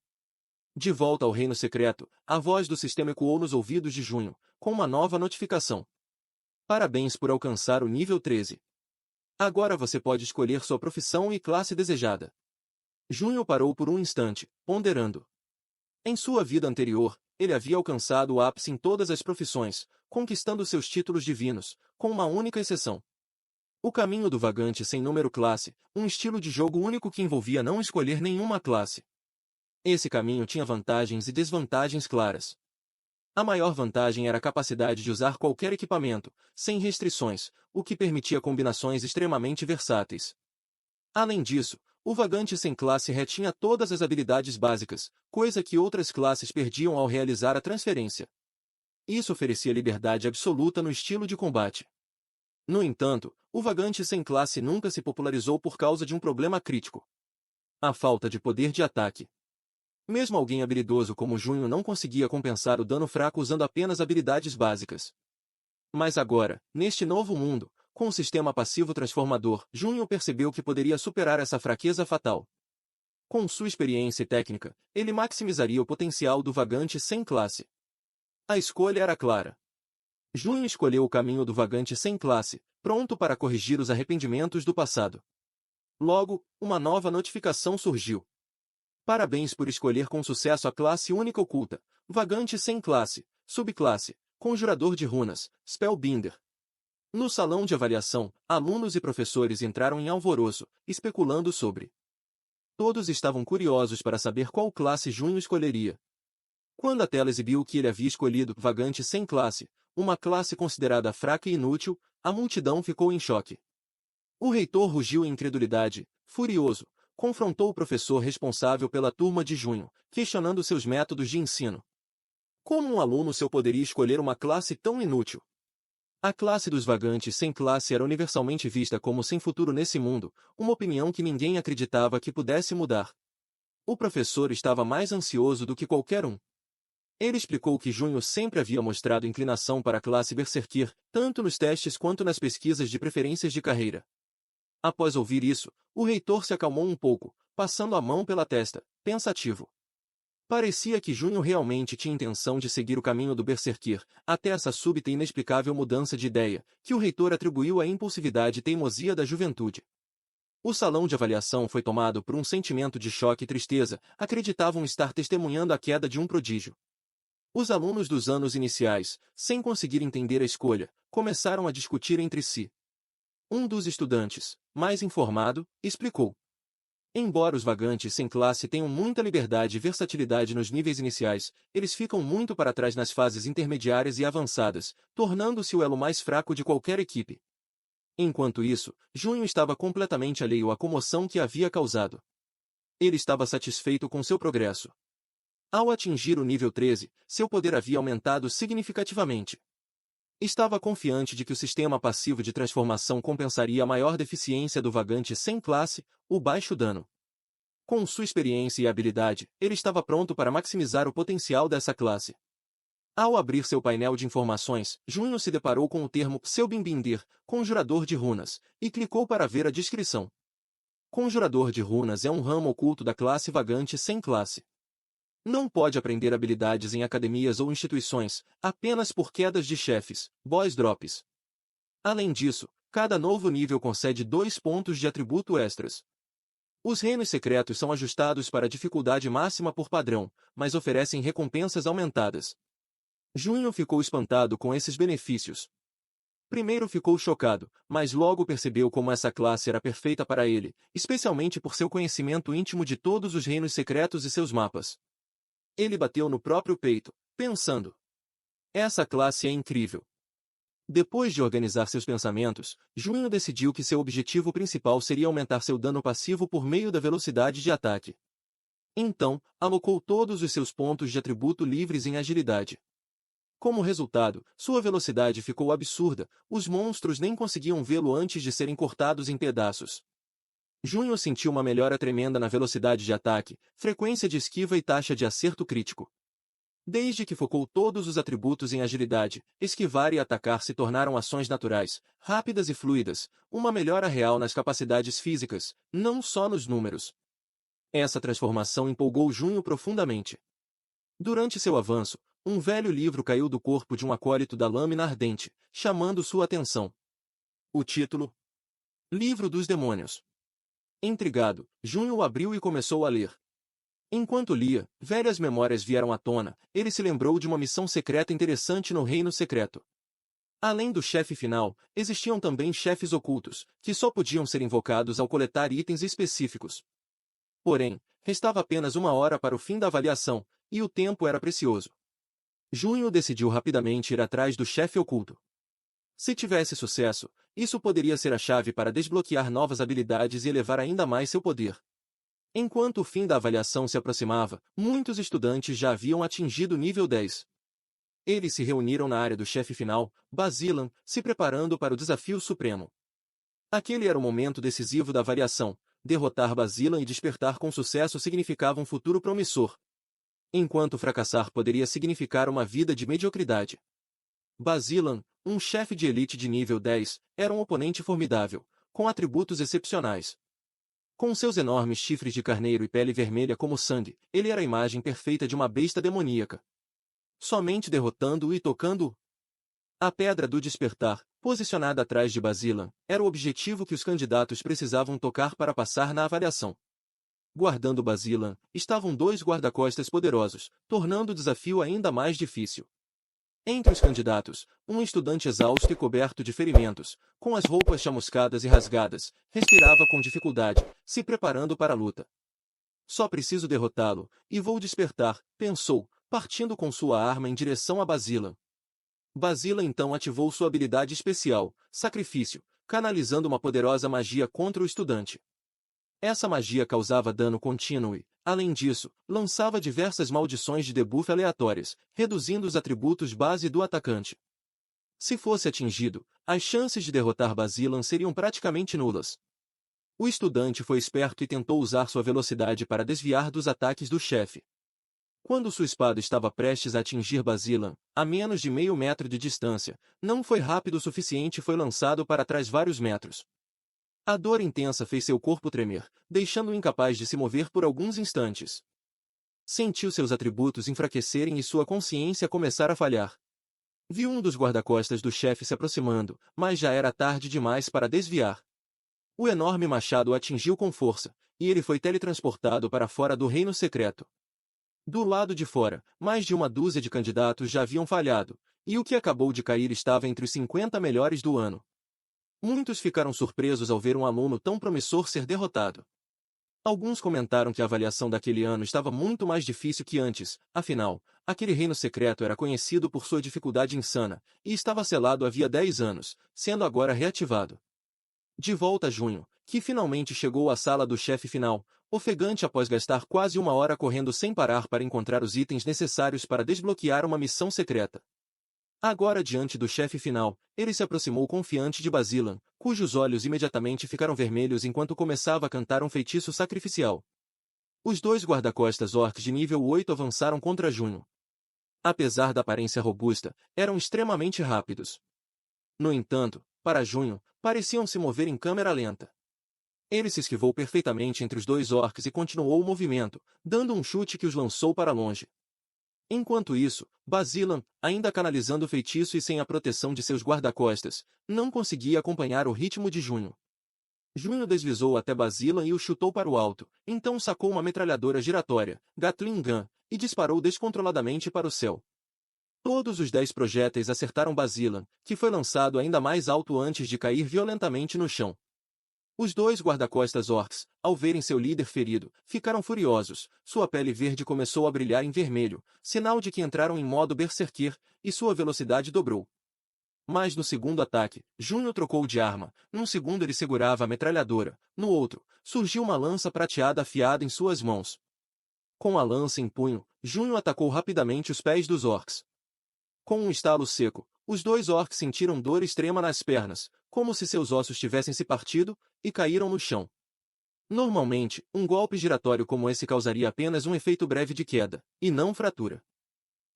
De volta ao reino secreto, a voz do sistema ecoou nos ouvidos de Junho, com uma nova notificação. Parabéns por alcançar o nível 13. Agora você pode escolher sua profissão e classe desejada. Junho parou por um instante, ponderando. Em sua vida anterior, ele havia alcançado o ápice em todas as profissões, conquistando seus títulos divinos, com uma única exceção. O caminho do vagante sem número classe, um estilo de jogo único que envolvia não escolher nenhuma classe. Esse caminho tinha vantagens e desvantagens claras. A maior vantagem era a capacidade de usar qualquer equipamento, sem restrições, o que permitia combinações extremamente versáteis. Além disso, o vagante sem classe retinha todas as habilidades básicas, coisa que outras classes perdiam ao realizar a transferência. Isso oferecia liberdade absoluta no estilo de combate. No entanto, o vagante sem classe nunca se popularizou por causa de um problema crítico: a falta de poder de ataque. Mesmo alguém habilidoso como Junho não conseguia compensar o dano fraco usando apenas habilidades básicas. Mas agora, neste novo mundo, com o sistema passivo transformador, Junho percebeu que poderia superar essa fraqueza fatal. Com sua experiência e técnica, ele maximizaria o potencial do vagante sem classe. A escolha era clara. Junho escolheu o caminho do vagante sem classe, pronto para corrigir os arrependimentos do passado. Logo, uma nova notificação surgiu. Parabéns por escolher com sucesso a classe única oculta, vagante sem classe, subclasse, conjurador de runas, Spellbinder. No salão de avaliação, alunos e professores entraram em alvoroço, especulando sobre. Todos estavam curiosos para saber qual classe Junho escolheria. Quando a tela exibiu que ele havia escolhido vagante sem classe, uma classe considerada fraca e inútil, a multidão ficou em choque. O reitor rugiu em incredulidade, furioso, confrontou o professor responsável pela turma de Junho, questionando seus métodos de ensino. Como um aluno seu poderia escolher uma classe tão inútil? A classe dos vagantes sem classe era universalmente vista como sem futuro nesse mundo, uma opinião que ninguém acreditava que pudesse mudar. O professor estava mais ansioso do que qualquer um. Ele explicou que Junho sempre havia mostrado inclinação para a classe Berserkir, tanto nos testes quanto nas pesquisas de preferências de carreira. Após ouvir isso, o reitor se acalmou um pouco, passando a mão pela testa, pensativo. Parecia que Junho realmente tinha intenção de seguir o caminho do Berserkir, até essa súbita e inexplicável mudança de ideia, que o reitor atribuiu à impulsividade e teimosia da juventude. O salão de avaliação foi tomado por um sentimento de choque e tristeza, acreditavam estar testemunhando a queda de um prodígio. Os alunos dos anos iniciais, sem conseguir entender a escolha, começaram a discutir entre si. Um dos estudantes, mais informado, explicou. Embora os vagantes sem classe tenham muita liberdade e versatilidade nos níveis iniciais, eles ficam muito para trás nas fases intermediárias e avançadas, tornando-se o elo mais fraco de qualquer equipe. Enquanto isso, Junho estava completamente alheio à comoção que havia causado. Ele estava satisfeito com seu progresso. Ao atingir o nível 13, seu poder havia aumentado significativamente. Estava confiante de que o sistema passivo de transformação compensaria a maior deficiência do vagante sem classe, o baixo dano. Com sua experiência e habilidade, ele estava pronto para maximizar o potencial dessa classe. Ao abrir seu painel de informações, Junho se deparou com o termo Spellbinder, conjurador de runas, e clicou para ver a descrição. Conjurador de runas é um ramo oculto da classe vagante sem classe. Não pode aprender habilidades em academias ou instituições, apenas por quedas de chefes, boss drops. Além disso, cada novo nível concede 2 pontos de atributo extras. Os reinos secretos são ajustados para a dificuldade máxima por padrão, mas oferecem recompensas aumentadas. Junho ficou espantado com esses benefícios. Primeiro ficou chocado, mas logo percebeu como essa classe era perfeita para ele, especialmente por seu conhecimento íntimo de todos os reinos secretos e seus mapas. Ele bateu no próprio peito, pensando. Essa classe é incrível. Depois de organizar seus pensamentos, Junho decidiu que seu objetivo principal seria aumentar seu dano passivo por meio da velocidade de ataque. Então, alocou todos os seus pontos de atributo livres em agilidade. Como resultado, sua velocidade ficou absurda, os monstros nem conseguiam vê-lo antes de serem cortados em pedaços. Junho sentiu uma melhora tremenda na velocidade de ataque, frequência de esquiva e taxa de acerto crítico. Desde que focou todos os atributos em agilidade, esquivar e atacar se tornaram ações naturais, rápidas e fluidas, uma melhora real nas capacidades físicas, não só nos números. Essa transformação empolgou Junho profundamente. Durante seu avanço, um velho livro caiu do corpo de um acólito da lâmina ardente, chamando sua atenção. O título: Livro dos Demônios. Intrigado, Junho o abriu e começou a ler. Enquanto lia, velhas memórias vieram à tona, ele se lembrou de uma missão secreta interessante no Reino Secreto. Além do chefe final, existiam também chefes ocultos, que só podiam ser invocados ao coletar itens específicos. Porém, restava apenas 1 hora para o fim da avaliação, e o tempo era precioso. Junho decidiu rapidamente ir atrás do chefe oculto. Se tivesse sucesso, isso poderia ser a chave para desbloquear novas habilidades e elevar ainda mais seu poder. Enquanto o fim da avaliação se aproximava, muitos estudantes já haviam atingido o nível 10. Eles se reuniram na área do chefe final, Basilan, se preparando para o desafio supremo. Aquele era o momento decisivo da avaliação. Derrotar Basilan e despertar com sucesso significava um futuro promissor, enquanto fracassar poderia significar uma vida de mediocridade. Basilan, um chefe de elite de nível 10, era um oponente formidável, com atributos excepcionais. Com seus enormes chifres de carneiro e pele vermelha como sangue, ele era a imagem perfeita de uma besta demoníaca. Somente derrotando-o e tocando-o. A Pedra do Despertar, posicionada atrás de Basilan, era o objetivo que os candidatos precisavam tocar para passar na avaliação. Guardando Basilan, estavam dois guarda-costas poderosos, tornando o desafio ainda mais difícil. Entre os candidatos, um estudante exausto e coberto de ferimentos, com as roupas chamuscadas e rasgadas, respirava com dificuldade, se preparando para a luta. Só preciso derrotá-lo, e vou despertar, pensou, partindo com sua arma em direção a Basilan. Basilan então ativou sua habilidade especial, Sacrifício, canalizando uma poderosa magia contra o estudante. Essa magia causava dano contínuo e, além disso, lançava diversas maldições de debuff aleatórias, reduzindo os atributos base do atacante. Se fosse atingido, as chances de derrotar Basilan seriam praticamente nulas. O estudante foi esperto e tentou usar sua velocidade para desviar dos ataques do chefe. Quando sua espada estava prestes a atingir Basilan, a menos de meio metro de distância, não foi rápido o suficiente e foi lançado para trás vários metros. A dor intensa fez seu corpo tremer, deixando-o incapaz de se mover por alguns instantes. Sentiu seus atributos enfraquecerem e sua consciência começar a falhar. Viu um dos guarda-costas do chefe se aproximando, mas já era tarde demais para desviar. O enorme machado o atingiu com força, e ele foi teletransportado para fora do reino secreto. Do lado de fora, mais de uma dúzia de candidatos já haviam falhado, e o que acabou de cair estava entre os 50 melhores do ano. Muitos ficaram surpresos ao ver um aluno tão promissor ser derrotado. Alguns comentaram que a avaliação daquele ano estava muito mais difícil que antes, afinal, aquele reino secreto era conhecido por sua dificuldade insana, e estava selado havia 10 anos, sendo agora reativado. De volta a Junho, que finalmente chegou à sala do chefe final, ofegante após gastar quase uma hora correndo sem parar para encontrar os itens necessários para desbloquear uma missão secreta. Agora diante do chefe final, ele se aproximou confiante de Basilan, cujos olhos imediatamente ficaram vermelhos enquanto começava a cantar um feitiço sacrificial. Os dois guarda-costas orcs de nível 8 avançaram contra Junho. Apesar da aparência robusta, eram extremamente rápidos. No entanto, para Junho, pareciam se mover em câmera lenta. Ele se esquivou perfeitamente entre os dois orcs e continuou o movimento, dando um chute que os lançou para longe. Enquanto isso, Basilan, ainda canalizando o feitiço e sem a proteção de seus guarda-costas, não conseguia acompanhar o ritmo de Junho. Junho deslizou até Basilan e o chutou para o alto, então sacou uma metralhadora giratória, Gatling Gun, e disparou descontroladamente para o céu. Todos os 10 projéteis acertaram Basilan, que foi lançado ainda mais alto antes de cair violentamente no chão. Os dois guarda-costas orcs, ao verem seu líder ferido, ficaram furiosos, sua pele verde começou a brilhar em vermelho, sinal de que entraram em modo berserker, e sua velocidade dobrou. Mas no segundo ataque, Junho trocou de arma, num segundo ele segurava a metralhadora, no outro, surgiu uma lança prateada afiada em suas mãos. Com a lança em punho, Junho atacou rapidamente os pés dos orcs. Com um estalo seco, os dois orcs sentiram dor extrema nas pernas, como se seus ossos tivessem se partido, e caíram no chão. Normalmente, um golpe giratório como esse causaria apenas um efeito breve de queda, e não fratura.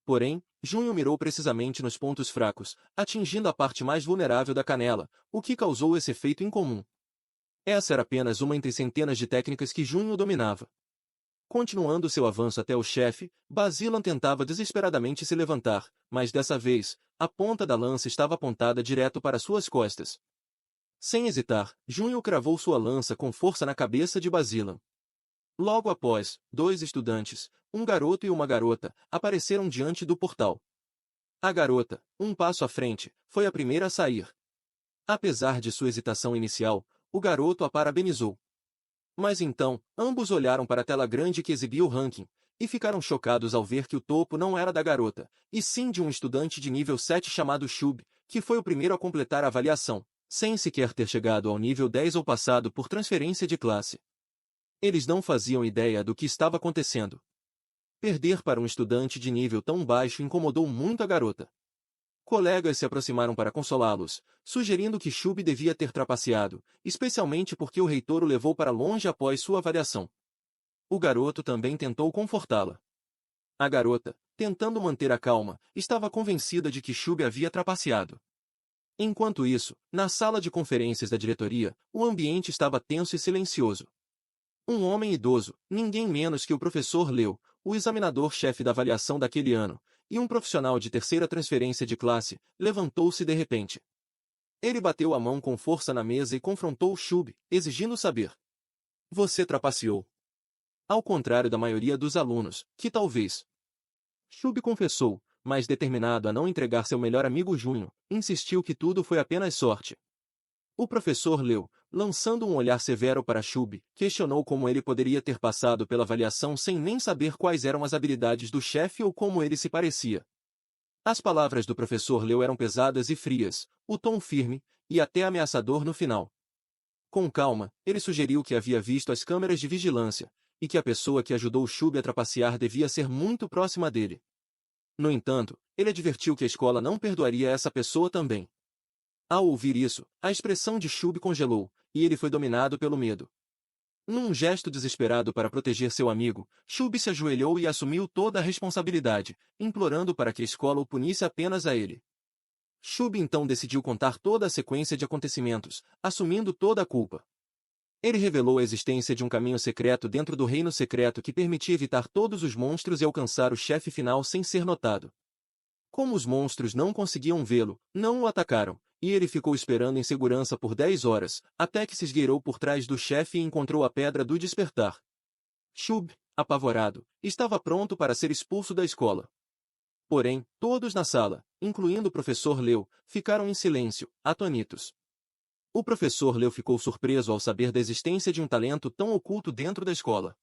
Porém, Junho mirou precisamente nos pontos fracos, atingindo a parte mais vulnerável da canela, o que causou esse efeito incomum. Essa era apenas uma entre centenas de técnicas que Junho dominava. Continuando seu avanço até o chefe, Basilan tentava desesperadamente se levantar, mas dessa vez, a ponta da lança estava apontada direto para suas costas. Sem hesitar, Junho cravou sua lança com força na cabeça de Basilan. Logo após, dois estudantes, um garoto e uma garota, apareceram diante do portal. A garota, um passo à frente, foi a primeira a sair. Apesar de sua hesitação inicial, o garoto a parabenizou. Mas então, ambos olharam para a tela grande que exibia o ranking, e ficaram chocados ao ver que o topo não era da garota, e sim de um estudante de nível 7 chamado Shub, que foi o primeiro a completar a avaliação, sem sequer ter chegado ao nível 10 ou passado por transferência de classe. Eles não faziam ideia do que estava acontecendo. Perder para um estudante de nível tão baixo incomodou muito a garota. Colegas se aproximaram para consolá-los, sugerindo que Shub devia ter trapaceado, especialmente porque o reitor o levou para longe após sua avaliação. O garoto também tentou confortá-la. A garota, tentando manter a calma, estava convencida de que Shub havia trapaceado. Enquanto isso, na sala de conferências da diretoria, o ambiente estava tenso e silencioso. Um homem idoso, ninguém menos que o professor Leu, o examinador-chefe da avaliação daquele ano, e um profissional de terceira transferência de classe, levantou-se de repente. Ele bateu a mão com força na mesa e confrontou Chub, exigindo saber. Você trapaceou. Ao contrário da maioria dos alunos, que talvez. Chub confessou, mas determinado a não entregar seu melhor amigo Junho, insistiu que tudo foi apenas sorte. O professor Leu, lançando um olhar severo para Chub, questionou como ele poderia ter passado pela avaliação sem nem saber quais eram as habilidades do chefe ou como ele se parecia. As palavras do professor Leu eram pesadas e frias, o tom firme, e até ameaçador no final. Com calma, ele sugeriu que havia visto as câmeras de vigilância, e que a pessoa que ajudou Chub a trapacear devia ser muito próxima dele. No entanto, ele advertiu que a escola não perdoaria essa pessoa também. Ao ouvir isso, a expressão de Chub congelou, e ele foi dominado pelo medo. Num gesto desesperado para proteger seu amigo, Chub se ajoelhou e assumiu toda a responsabilidade, implorando para que a escola o punisse apenas a ele. Chub então decidiu contar toda a sequência de acontecimentos, assumindo toda a culpa. Ele revelou a existência de um caminho secreto dentro do reino secreto que permitia evitar todos os monstros e alcançar o chefe final sem ser notado. Como os monstros não conseguiam vê-lo, não o atacaram, e ele ficou esperando em segurança por 10 horas, até que se esgueirou por trás do chefe e encontrou a Pedra do Despertar. Chub, apavorado, estava pronto para ser expulso da escola. Porém, todos na sala, incluindo o professor Leu, ficaram em silêncio, atônitos. O professor Leu ficou surpreso ao saber da existência de um talento tão oculto dentro da escola.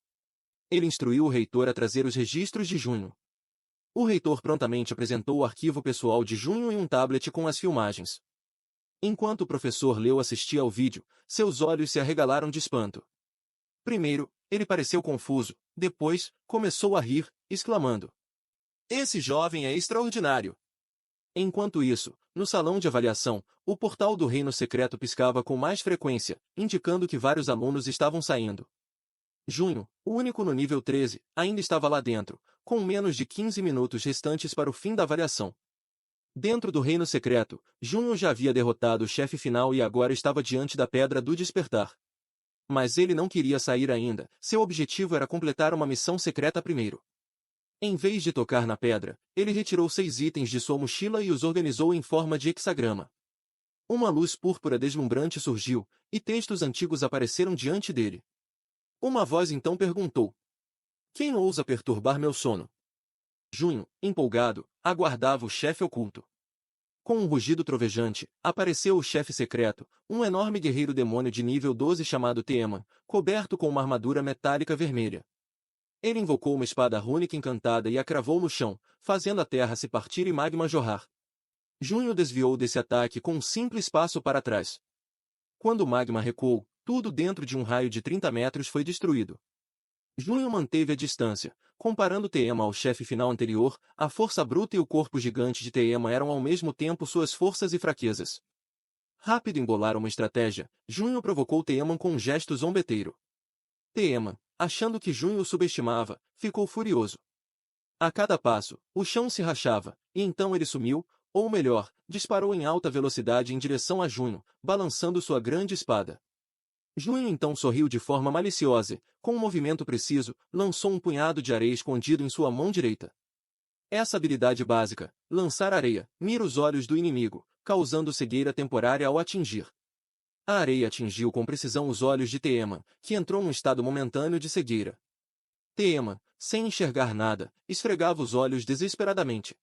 Ele instruiu o reitor a trazer os registros de Junho. O reitor prontamente apresentou o arquivo pessoal de Junho e um tablet com as filmagens. Enquanto o professor Leu assistia ao vídeo, seus olhos se arregalaram de espanto. Primeiro, ele pareceu confuso, depois, começou a rir, exclamando: Esse jovem é extraordinário! Enquanto isso, no salão de avaliação, o portal do reino secreto piscava com mais frequência, indicando que vários alunos estavam saindo. Junho, o único no nível 13, ainda estava lá dentro, com menos de 15 minutos restantes para o fim da avaliação. Dentro do reino secreto, Junho já havia derrotado o chefe final e agora estava diante da Pedra do Despertar. Mas ele não queria sair ainda, seu objetivo era completar uma missão secreta primeiro. Em vez de tocar na pedra, ele retirou 6 itens de sua mochila e os organizou em forma de hexagrama. Uma luz púrpura deslumbrante surgiu, e textos antigos apareceram diante dele. Uma voz então perguntou: Quem ousa perturbar meu sono? Junho, empolgado, aguardava o chefe oculto. Com um rugido trovejante, apareceu o chefe secreto, um enorme guerreiro demônio de nível 12 chamado Teeman, coberto com uma armadura metálica vermelha. Ele invocou uma espada rúnica encantada e a cravou no chão, fazendo a terra se partir e magma jorrar. Junho desviou desse ataque com um simples passo para trás. Quando o magma recuou, tudo dentro de um raio de 30 metros foi destruído. Junho manteve a distância. Comparando Teema ao chefe final anterior, a força bruta e o corpo gigante de Teema eram ao mesmo tempo suas forças e fraquezas. Rápido em bolar uma estratégia, Junho provocou Teeman com um gesto zombeteiro. Teeman, achando que Junho o subestimava, ficou furioso. A cada passo, o chão se rachava, e então ele sumiu, ou melhor, disparou em alta velocidade em direção a Junho, balançando sua grande espada. Junho então sorriu de forma maliciosa e, com um movimento preciso, lançou um punhado de areia escondido em sua mão direita. Essa habilidade básica, lançar areia, mira os olhos do inimigo, causando cegueira temporária ao atingir. A areia atingiu com precisão os olhos de Teeman, que entrou num estado momentâneo de cegueira. Teeman, sem enxergar nada, esfregava os olhos desesperadamente.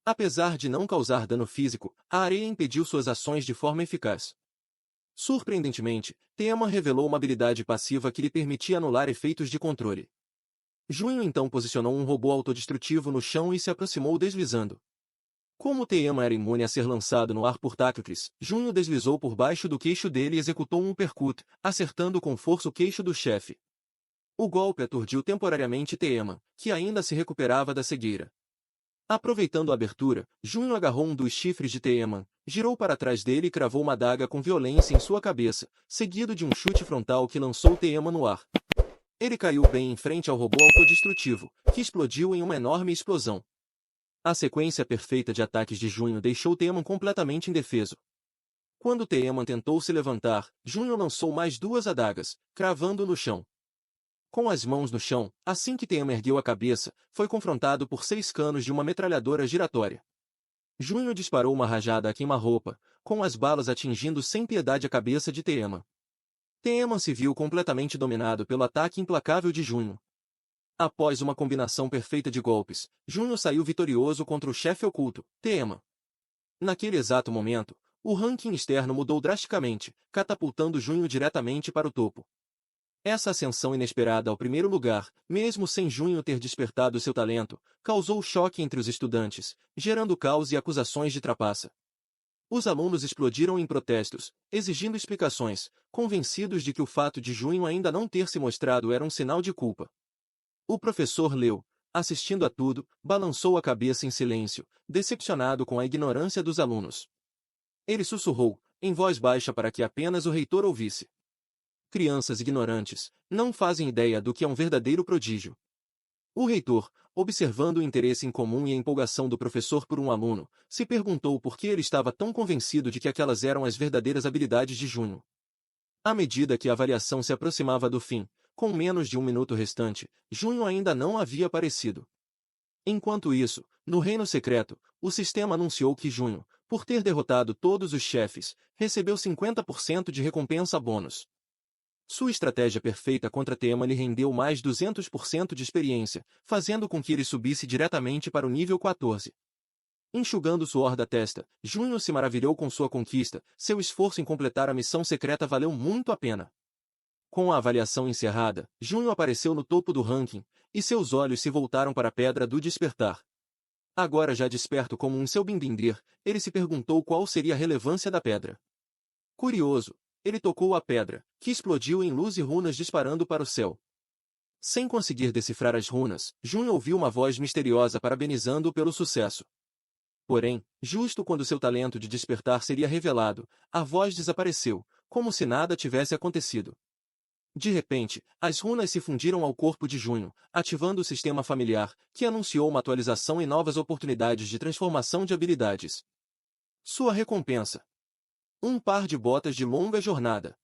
Apesar de não causar dano físico, a areia impediu suas ações de forma eficaz. Surpreendentemente, Teeman revelou uma habilidade passiva que lhe permitia anular efeitos de controle. Junho então posicionou um robô autodestrutivo no chão e se aproximou deslizando. Como Teeman era imune a ser lançado no ar por Tacocris, Junho deslizou por baixo do queixo dele e executou um uppercut, acertando com força o queixo do chefe. O golpe aturdiu temporariamente Teeman, que ainda se recuperava da cegueira. Aproveitando a abertura, Junho agarrou um dos chifres de Teeman, girou para trás dele e cravou uma adaga com violência em sua cabeça, seguido de um chute frontal que lançou Teeman no ar. Ele caiu bem em frente ao robô autodestrutivo, que explodiu em uma enorme explosão. A sequência perfeita de ataques de Junho deixou Teeman completamente indefeso. Quando Teeman tentou se levantar, Junho lançou mais 2 adagas, cravando no chão. Com as mãos no chão, assim que Teama ergueu a cabeça, foi confrontado por 6 canos de uma metralhadora giratória. Junho disparou uma rajada a queima-roupa, com as balas atingindo sem piedade a cabeça de Teama. Teama se viu completamente dominado pelo ataque implacável de Junho. Após uma combinação perfeita de golpes, Junho saiu vitorioso contra o chefe oculto, Teama. Naquele exato momento, o ranking externo mudou drasticamente, catapultando Junho diretamente para o topo. Essa ascensão inesperada ao primeiro lugar, mesmo sem Junho ter despertado seu talento, causou choque entre os estudantes, gerando caos e acusações de trapaça. Os alunos explodiram em protestos, exigindo explicações, convencidos de que o fato de Junho ainda não ter se mostrado era um sinal de culpa. O professor Leu, assistindo a tudo, balançou a cabeça em silêncio, decepcionado com a ignorância dos alunos. Ele sussurrou, em voz baixa para que apenas o reitor ouvisse. Crianças ignorantes, não fazem ideia do que é um verdadeiro prodígio. O reitor, observando o interesse em comum e a empolgação do professor por um aluno, se perguntou por que ele estava tão convencido de que aquelas eram as verdadeiras habilidades de Junho. À medida que a avaliação se aproximava do fim, com menos de um minuto restante, Junho ainda não havia aparecido. Enquanto isso, no Reino Secreto, o sistema anunciou que Junho, por ter derrotado todos os chefes, recebeu 50% de recompensa bônus. Sua estratégia perfeita contra Teama lhe rendeu mais 200% de experiência, fazendo com que ele subisse diretamente para o nível 14. Enxugando o suor da testa, Junho se maravilhou com sua conquista, seu esforço em completar a missão secreta valeu muito a pena. Com a avaliação encerrada, Junho apareceu no topo do ranking, e seus olhos se voltaram para a Pedra do Despertar. Agora já desperto como um seu Bimbindir, ele se perguntou qual seria a relevância da pedra. Curioso, ele tocou a pedra, que explodiu em luz e runas disparando para o céu. Sem conseguir decifrar as runas, Junho ouviu uma voz misteriosa parabenizando-o pelo sucesso. Porém, justo quando seu talento de despertar seria revelado, a voz desapareceu, como se nada tivesse acontecido. De repente, as runas se fundiram ao corpo de Junho, ativando o sistema familiar, que anunciou uma atualização e novas oportunidades de transformação de habilidades. Sua recompensa: um par de botas de longa jornada.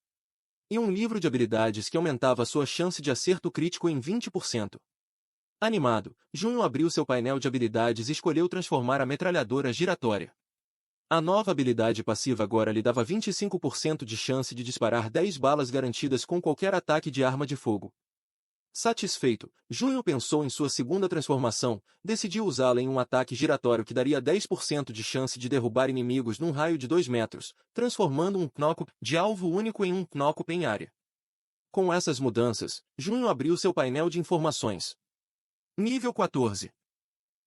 E um livro de habilidades que aumentava sua chance de acerto crítico em 20%. Animado, Junho abriu seu painel de habilidades e escolheu transformar a metralhadora giratória. A nova habilidade passiva agora lhe dava 25% de chance de disparar 10 balas garantidas com qualquer ataque de arma de fogo. Satisfeito, Junho pensou em sua segunda transformação, decidiu usá-la em um ataque giratório que daria 10% de chance de derrubar inimigos num raio de 2 metros, transformando um Knock de alvo único em um Knock em área. Com essas mudanças, Junho abriu seu painel de informações. Nível 14.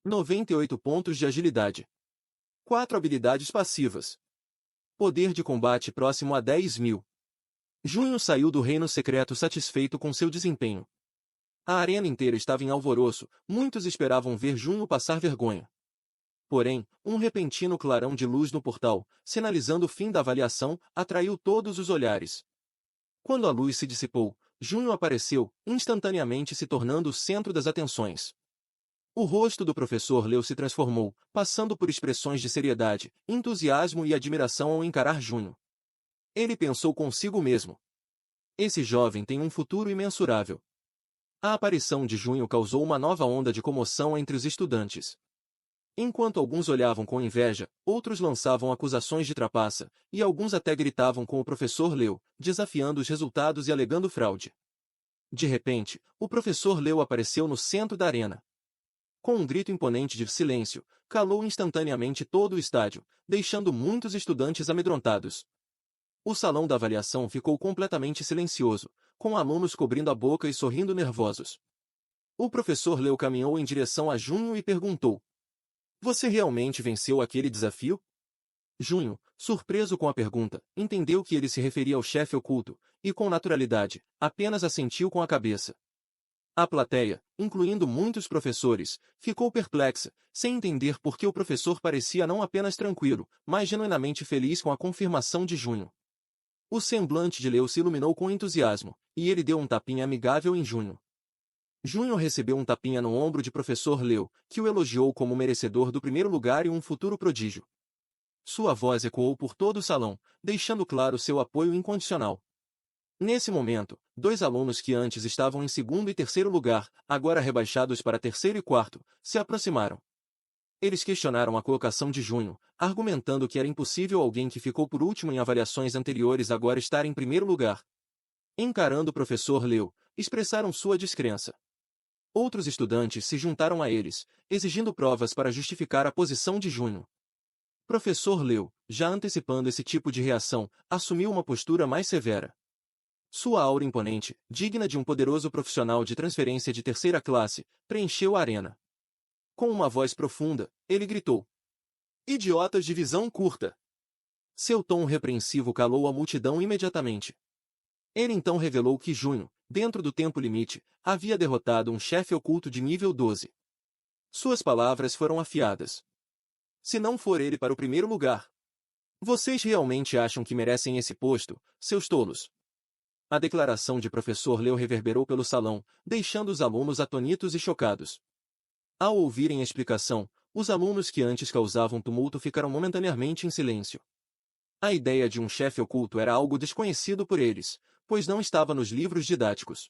98 pontos de agilidade. 4 habilidades passivas. Poder de combate próximo a 10.000. Junho saiu do Reino Secreto satisfeito com seu desempenho. A arena inteira estava em alvoroço, muitos esperavam ver Junho passar vergonha. Porém, um repentino clarão de luz no portal, sinalizando o fim da avaliação, atraiu todos os olhares. Quando a luz se dissipou, Junho apareceu, instantaneamente se tornando o centro das atenções. O rosto do professor Leu se transformou, passando por expressões de seriedade, entusiasmo e admiração ao encarar Junho. Ele pensou consigo mesmo: esse jovem tem um futuro imensurável. A aparição de Junho causou uma nova onda de comoção entre os estudantes. Enquanto alguns olhavam com inveja, outros lançavam acusações de trapaça, e alguns até gritavam com o professor Leu, desafiando os resultados e alegando fraude. De repente, o professor Leu apareceu no centro da arena. Com um grito imponente de silêncio, calou instantaneamente todo o estádio, deixando muitos estudantes amedrontados. O salão da avaliação ficou completamente silencioso, com alunos cobrindo a boca e sorrindo nervosos. O professor Leu caminhou em direção a Junho e perguntou: você realmente venceu aquele desafio? Junho, surpreso com a pergunta, entendeu que ele se referia ao chefe oculto, e com naturalidade, apenas assentiu com a cabeça. A plateia, incluindo muitos professores, ficou perplexa, sem entender por que o professor parecia não apenas tranquilo, mas genuinamente feliz com a confirmação de Junho. O semblante de Leu se iluminou com entusiasmo, e ele deu um tapinha amigável em Junho. Junho recebeu um tapinha no ombro de professor Leu, que o elogiou como merecedor do primeiro lugar e um futuro prodígio. Sua voz ecoou por todo o salão, deixando claro seu apoio incondicional. Nesse momento, dois alunos que antes estavam em segundo e terceiro lugar, agora rebaixados para terceiro e quarto, se aproximaram. Eles questionaram a colocação de Junho, argumentando que era impossível alguém que ficou por último em avaliações anteriores agora estar em primeiro lugar. Encarando o professor Liu, expressaram sua descrença. Outros estudantes se juntaram a eles, exigindo provas para justificar a posição de Junho. Professor Liu, já antecipando esse tipo de reação, assumiu uma postura mais severa. Sua aura imponente, digna de um poderoso profissional de transferência de terceira classe, preencheu a arena. Com uma voz profunda, ele gritou: idiotas de visão curta! Seu tom repreensivo calou a multidão imediatamente. Ele então revelou que Junho, dentro do tempo limite, havia derrotado um chefe oculto de nível 12. Suas palavras foram afiadas. Se não for ele para o primeiro lugar, vocês realmente acham que merecem esse posto, seus tolos? A declaração de professor Liu reverberou pelo salão, deixando os alunos atônitos e chocados. Ao ouvirem a explicação, os alunos que antes causavam tumulto ficaram momentaneamente em silêncio. A ideia de um chefe oculto era algo desconhecido por eles, pois não estava nos livros didáticos.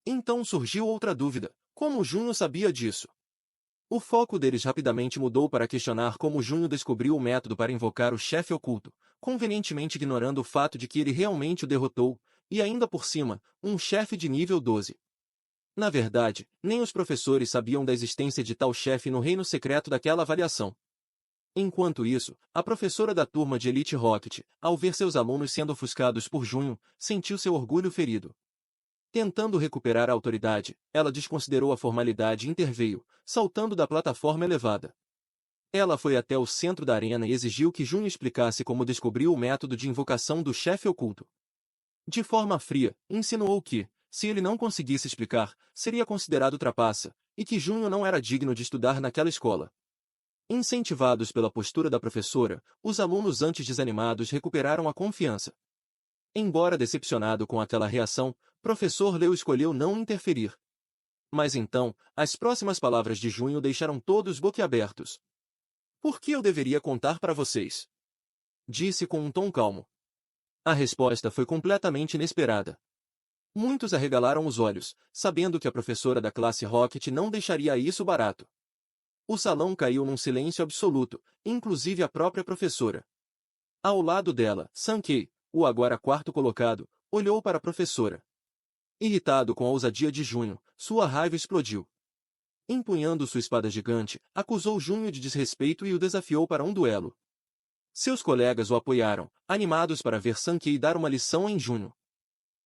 Então surgiu outra dúvida: como Junho sabia disso? O foco deles rapidamente mudou para questionar como Junho descobriu o método para invocar o chefe oculto, convenientemente ignorando o fato de que ele realmente o derrotou, e ainda por cima, um chefe de nível 12. Na verdade, nem os professores sabiam da existência de tal chefe no reino secreto daquela avaliação. Enquanto isso, a professora da turma de Elite Rocket, ao ver seus alunos sendo ofuscados por Junho, sentiu seu orgulho ferido. Tentando recuperar a autoridade, ela desconsiderou a formalidade e interveio, saltando da plataforma elevada. Ela foi até o centro da arena e exigiu que Junho explicasse como descobriu o método de invocação do chefe oculto. De forma fria, insinuou que, se ele não conseguisse explicar, seria considerado trapaça, e que Junho não era digno de estudar naquela escola. Incentivados pela postura da professora, os alunos antes desanimados recuperaram a confiança. Embora decepcionado com aquela reação, professor Liu escolheu não interferir. Mas então, as próximas palavras de Junho deixaram todos boquiabertos. Por que eu deveria contar para vocês? Disse com um tom calmo. A resposta foi completamente inesperada. Muitos arregalaram os olhos, sabendo que a professora da classe Rocket não deixaria isso barato. O salão caiu num silêncio absoluto, inclusive a própria professora. Ao lado dela, Sankei, o agora quarto colocado, olhou para a professora. Irritado com a ousadia de Junho, sua raiva explodiu. Empunhando sua espada gigante, acusou Junho de desrespeito e o desafiou para um duelo. Seus colegas o apoiaram, animados para ver Sankei dar uma lição em Junho.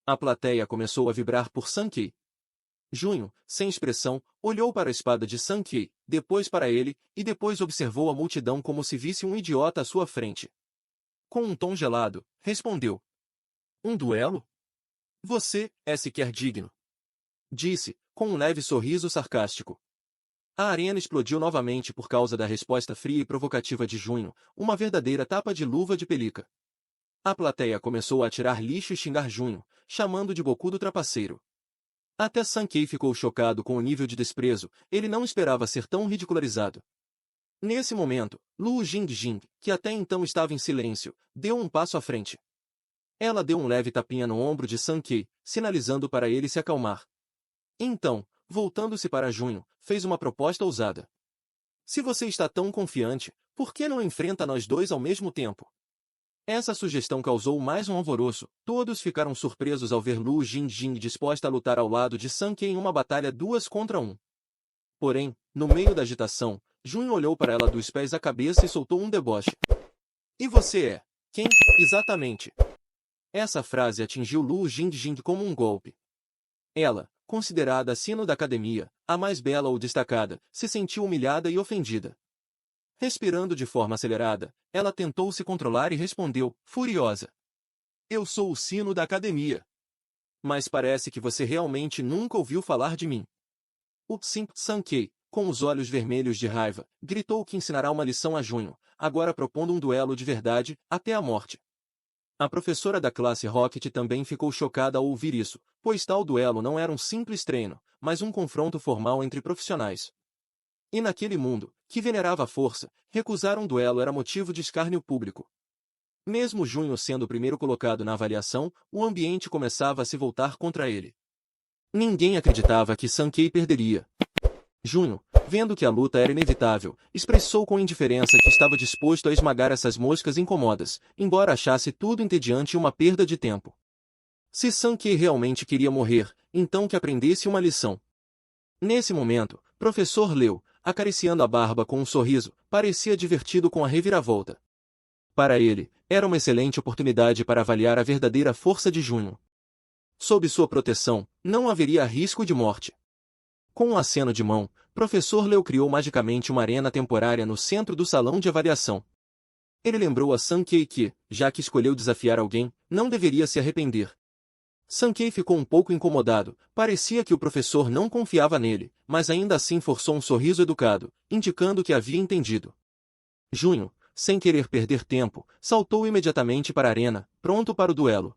A plateia começou a vibrar por Sankei. Junho, sem expressão, olhou para a espada de Sankei, depois para ele, e depois observou a multidão como se visse um idiota à sua frente. Com um tom gelado, respondeu: um duelo? Você é sequer digno. Disse, com um leve sorriso sarcástico. A arena explodiu novamente por causa da resposta fria e provocativa de Junho, uma verdadeira tapa de luva de pelica. A plateia começou a atirar lixo e xingar Junho, chamando de bocudo trapaceiro. Até Sankei ficou chocado com o nível de desprezo, ele não esperava ser tão ridicularizado. Nesse momento, Lu Jingjing, que até então estava em silêncio, deu um passo à frente. Ela deu um leve tapinha no ombro de Sankei, sinalizando para ele se acalmar. Então, voltando-se para Junho, fez uma proposta ousada. Se você está tão confiante, por que não enfrenta nós dois ao mesmo tempo? Essa sugestão causou mais um alvoroço, todos ficaram surpresos ao ver Lu Jingjing disposta a lutar ao lado de Sankei em uma batalha 2 contra 1. Porém, no meio da agitação, Junho olhou para ela dos pés à cabeça e soltou um deboche. E você é? Quem, exatamente? Essa frase atingiu Lu Jingjing como um golpe. Ela, considerada a sino da academia, a mais bela ou destacada, se sentiu humilhada e ofendida. Respirando de forma acelerada, ela tentou se controlar e respondeu, furiosa: eu sou o sino da academia. Mas parece que você realmente nunca ouviu falar de mim. O Sankei, com os olhos vermelhos de raiva, gritou que ensinará uma lição a Junho, agora propondo um duelo de verdade, até a morte. A professora da classe Rocket também ficou chocada ao ouvir isso, pois tal duelo não era um simples treino, mas um confronto formal entre profissionais. E naquele mundo, que venerava a força, recusar um duelo era motivo de escárnio público. Mesmo Junho sendo o primeiro colocado na avaliação, o ambiente começava a se voltar contra ele. Ninguém acreditava que Sankei perderia. Junho, vendo que a luta era inevitável, expressou com indiferença que estava disposto a esmagar essas moscas incomodas, embora achasse tudo entediante e uma perda de tempo. Se Sankei realmente queria morrer, então que aprendesse uma lição. Nesse momento, professor Leu, acariciando a barba com um sorriso, parecia divertido com a reviravolta. Para ele, era uma excelente oportunidade para avaliar a verdadeira força de Junho. Sob sua proteção, não haveria risco de morte. Com um aceno de mão, professor Leu criou magicamente uma arena temporária no centro do salão de avaliação. Ele lembrou a Sankei que, já que escolheu desafiar alguém, não deveria se arrepender. Sankei ficou um pouco incomodado, parecia que o professor não confiava nele, mas ainda assim forçou um sorriso educado, indicando que havia entendido. Junho, sem querer perder tempo, saltou imediatamente para a arena, pronto para o duelo.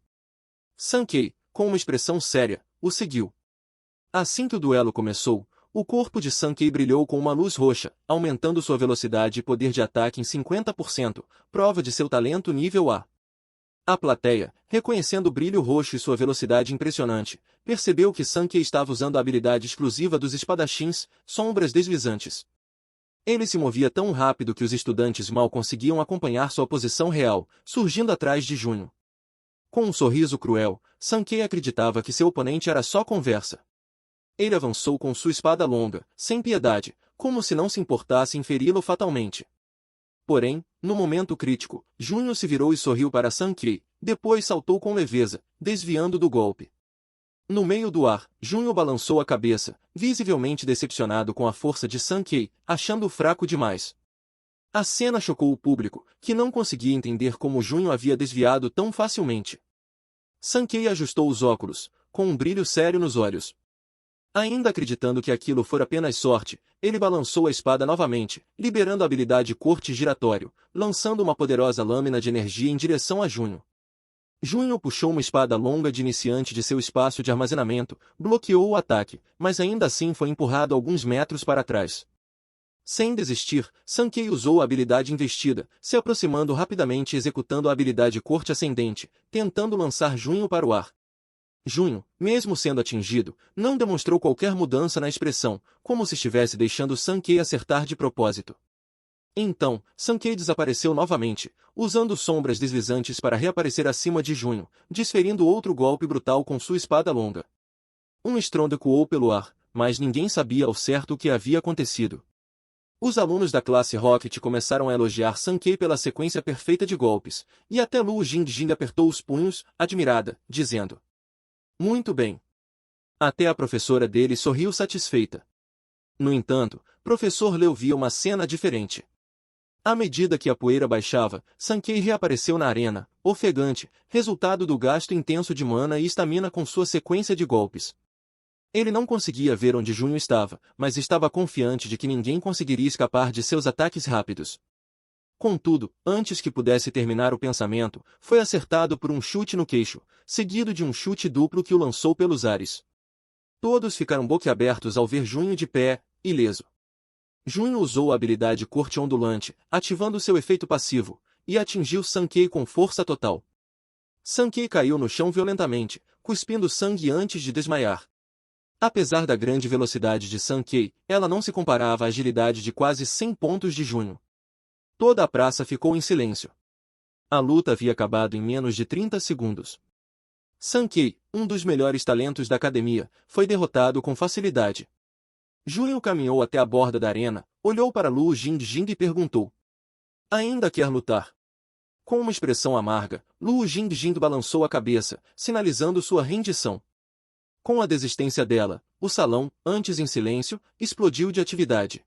Sankei, com uma expressão séria, o seguiu. Assim que o duelo começou, o corpo de Sankei brilhou com uma luz roxa, aumentando sua velocidade e poder de ataque em 50%, prova de seu talento nível A. A plateia, reconhecendo o brilho roxo e sua velocidade impressionante, percebeu que Sankei estava usando a habilidade exclusiva dos espadachins, sombras deslizantes. Ele se movia tão rápido que os estudantes mal conseguiam acompanhar sua posição real, surgindo atrás de Junho. Com um sorriso cruel, Sankei acreditava que seu oponente era só conversa. Ele avançou com sua espada longa, sem piedade, como se não se importasse em feri-lo fatalmente. Porém, no momento crítico, Junho se virou e sorriu para Sankei, depois saltou com leveza, desviando do golpe. No meio do ar, Junho balançou a cabeça, visivelmente decepcionado com a força de Sankei, achando-o fraco demais. A cena chocou o público, que não conseguia entender como Junho havia desviado tão facilmente. Sankei ajustou os óculos, com um brilho sério nos olhos. Ainda acreditando que aquilo fora apenas sorte, ele balançou a espada novamente, liberando a habilidade corte giratório, lançando uma poderosa lâmina de energia em direção a Junho. Junho puxou uma espada longa de iniciante de seu espaço de armazenamento, bloqueou o ataque, mas ainda assim foi empurrado alguns metros para trás. Sem desistir, Sankei usou a habilidade investida, se aproximando rapidamente e executando a habilidade corte ascendente, tentando lançar Junho para o ar. Junho, mesmo sendo atingido, não demonstrou qualquer mudança na expressão, como se estivesse deixando Sankei acertar de propósito. Então, Sankei desapareceu novamente, usando sombras deslizantes para reaparecer acima de Junho, desferindo outro golpe brutal com sua espada longa. Um estrondo ecoou pelo ar, mas ninguém sabia ao certo o que havia acontecido. Os alunos da classe Rocket começaram a elogiar Sankei pela sequência perfeita de golpes, e até Lu Jingjing apertou os punhos, admirada, dizendo: "Muito bem." Até a professora dele sorriu satisfeita. No entanto, professor Leu via uma cena diferente. À medida que a poeira baixava, Sankei reapareceu na arena, ofegante, resultado do gasto intenso de mana e estamina com sua sequência de golpes. Ele não conseguia ver onde Junho estava, mas estava confiante de que ninguém conseguiria escapar de seus ataques rápidos. Contudo, antes que pudesse terminar o pensamento, foi acertado por um chute no queixo, seguido de um chute duplo que o lançou pelos ares. Todos ficaram boquiabertos ao ver Junho de pé, ileso. Junho usou a habilidade corte ondulante, ativando seu efeito passivo, e atingiu Sankei com força total. Sankei caiu no chão violentamente, cuspindo sangue antes de desmaiar. Apesar da grande velocidade de Sankei, ela não se comparava à agilidade de quase 100 pontos de Junho. Toda a praça ficou em silêncio. A luta havia acabado em menos de 30 segundos. Sankei, um dos melhores talentos da academia, foi derrotado com facilidade. Junho caminhou até a borda da arena, olhou para Lu Jingjing e perguntou: "Ainda quer lutar?" Com uma expressão amarga, Lu Jingjing balançou a cabeça, sinalizando sua rendição. Com a desistência dela, o salão, antes em silêncio, explodiu de atividade.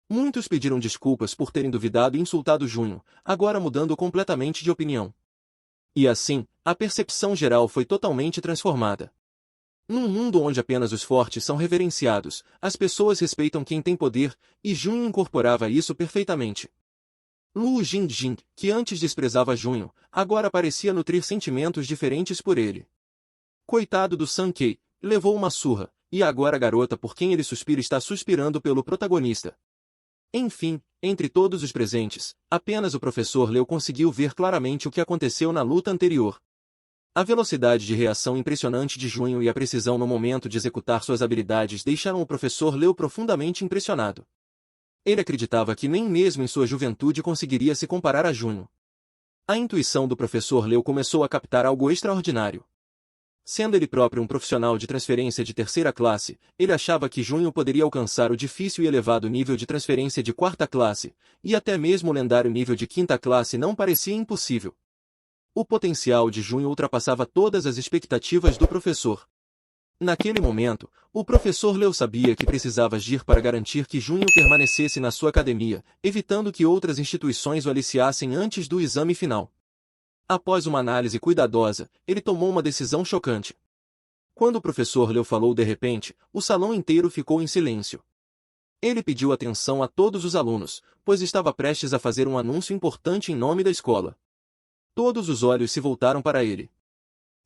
Muitos pediram desculpas por terem duvidado e insultado Junho, agora mudando completamente de opinião. E assim, a percepção geral foi totalmente transformada. Num mundo onde apenas os fortes são reverenciados, as pessoas respeitam quem tem poder, e Junho incorporava isso perfeitamente. Lu Jingjing, que antes desprezava Junho, agora parecia nutrir sentimentos diferentes por ele. Coitado do Sankei, levou uma surra, e agora a garota por quem ele suspira está suspirando pelo protagonista. Enfim, Entre todos os presentes, apenas o professor Leu conseguiu ver claramente o que aconteceu na luta anterior. A velocidade de reação impressionante de Junho e a precisão no momento de executar suas habilidades deixaram o professor Leu profundamente impressionado. Ele acreditava que nem mesmo em sua juventude conseguiria se comparar a Junho. A intuição do professor Leu começou a captar algo extraordinário. Sendo ele próprio um profissional de transferência de terceira classe, ele achava que Junho poderia alcançar o difícil e elevado nível de transferência de quarta classe, e até mesmo o lendário nível de quinta classe não parecia impossível. O potencial de Junho ultrapassava todas as expectativas do professor. Naquele momento, o professor Leu sabia que precisava agir para garantir que Junho permanecesse na sua academia, evitando que outras instituições o aliciassem antes do exame final. Após uma análise cuidadosa, ele tomou uma decisão chocante. Quando o professor Leu falou de repente, o salão inteiro ficou em silêncio. Ele pediu atenção a todos os alunos, pois estava prestes a fazer um anúncio importante em nome da escola. Todos os olhos se voltaram para ele.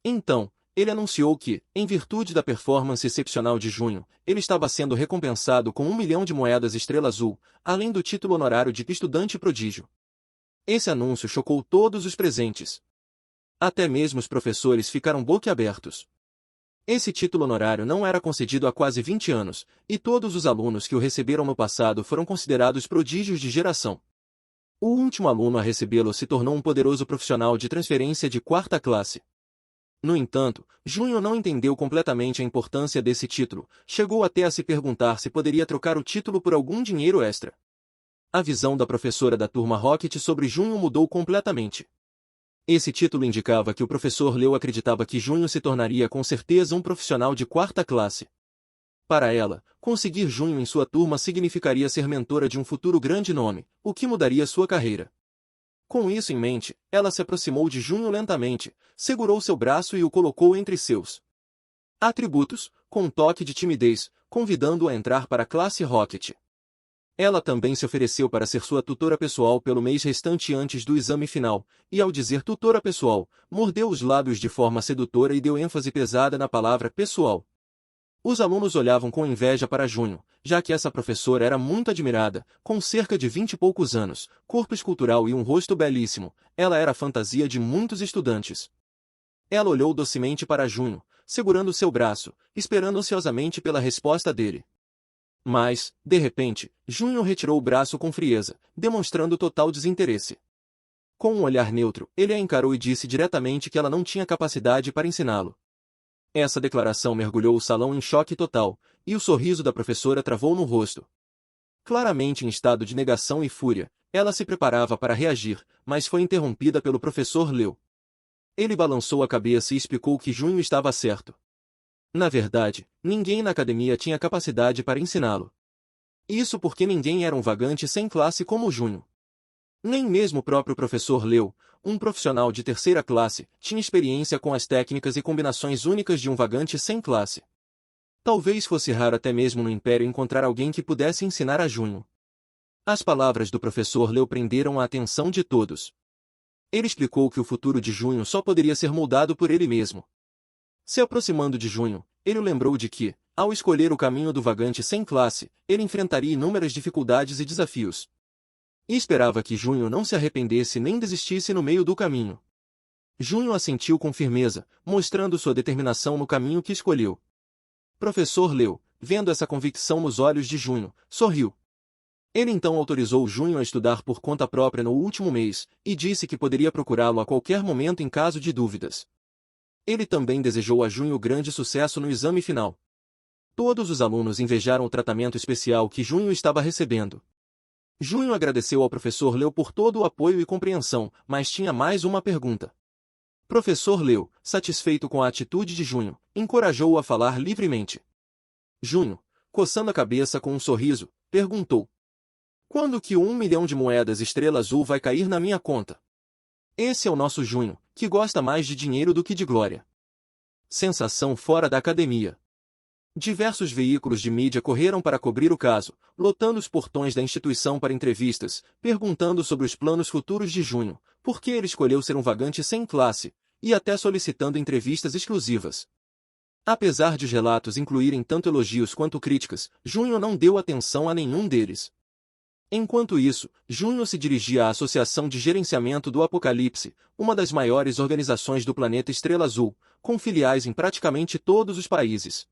Então, ele anunciou que, em virtude da performance excepcional de Junho, ele estava sendo recompensado com 1 milhão de moedas Estrela Azul, além do título honorário de estudante prodígio. Esse anúncio chocou todos os presentes. Até mesmo os professores ficaram boquiabertos. Esse título honorário não era concedido há quase 20 anos, e todos os alunos que o receberam no passado foram considerados prodígios de geração. O último aluno a recebê-lo se tornou um poderoso profissional de transferência de quarta classe. No entanto, Junho não entendeu completamente a importância desse título, chegou até a se perguntar se poderia trocar o título por algum dinheiro extra. A visão da professora da turma Rocket sobre Junho mudou completamente. Esse título indicava que o professor Leu acreditava que Junho se tornaria com certeza um profissional de quarta classe. Para ela, conseguir Junho em sua turma significaria ser mentora de um futuro grande nome, o que mudaria sua carreira. Com isso em mente, ela se aproximou de Junho lentamente, segurou seu braço e o colocou entre seus atributos, com um toque de timidez, convidando-o a entrar para a classe Rocket. Ela também se ofereceu para ser sua tutora pessoal pelo mês restante antes do exame final, e ao dizer tutora pessoal, mordeu os lábios de forma sedutora e deu ênfase pesada na palavra pessoal. Os alunos olhavam com inveja para Junho, já que essa professora era muito admirada, com cerca de 20 e poucos anos, corpo escultural e um rosto belíssimo, ela era a fantasia de muitos estudantes. Ela olhou docemente para Junho, segurando seu braço, esperando ansiosamente pela resposta dele. Mas, de repente, Junho retirou o braço com frieza, demonstrando total desinteresse. Com um olhar neutro, ele a encarou e disse diretamente que ela não tinha capacidade para ensiná-lo. Essa declaração mergulhou o salão em choque total, e o sorriso da professora travou no rosto. Claramente em estado de negação e fúria, ela se preparava para reagir, mas foi interrompida pelo professor Leu. Ele balançou a cabeça e explicou que Junho estava certo. Na verdade, ninguém na academia tinha capacidade para ensiná-lo. Isso porque ninguém era um vagante sem classe como Junho. Nem mesmo o próprio professor Leu, um profissional de terceira classe, tinha experiência com as técnicas e combinações únicas de um vagante sem classe. Talvez fosse raro até mesmo no Império encontrar alguém que pudesse ensinar a Junho. As palavras do professor Leu prenderam a atenção de todos. Ele explicou que o futuro de Junho só poderia ser moldado por ele mesmo. Se aproximando de Junho, ele o lembrou de que, ao escolher o caminho do vagante sem classe, ele enfrentaria inúmeras dificuldades e desafios. E esperava que Junho não se arrependesse nem desistisse no meio do caminho. Junho assentiu com firmeza, mostrando sua determinação no caminho que escolheu. Professor Leu, vendo essa convicção nos olhos de Junho, sorriu. Ele então autorizou Junho a estudar por conta própria no último mês, e disse que poderia procurá-lo a qualquer momento em caso de dúvidas. Ele também desejou a Junho grande sucesso no exame final. Todos os alunos invejaram o tratamento especial que Junho estava recebendo. Junho agradeceu ao professor Leu por todo o apoio e compreensão, mas tinha mais uma pergunta. Professor Leu, satisfeito com a atitude de Junho, encorajou-o a falar livremente. Junho, coçando a cabeça com um sorriso, perguntou: quando que o 1 milhão de moedas Estrela Azul vai cair na minha conta? Esse é o nosso Junho, que gosta mais de dinheiro do que de glória. Sensação fora da academia. Diversos veículos de mídia correram para cobrir o caso, lotando os portões da instituição para entrevistas, perguntando sobre os planos futuros de Junho, por que ele escolheu ser um vagante sem classe, e até solicitando entrevistas exclusivas. Apesar de os relatos incluírem tanto elogios quanto críticas, Junho não deu atenção a nenhum deles. Enquanto isso, Junho se dirigia à Associação de Gerenciamento do Apocalipse, uma das maiores organizações do planeta Estrela Azul, com filiais em praticamente todos os países.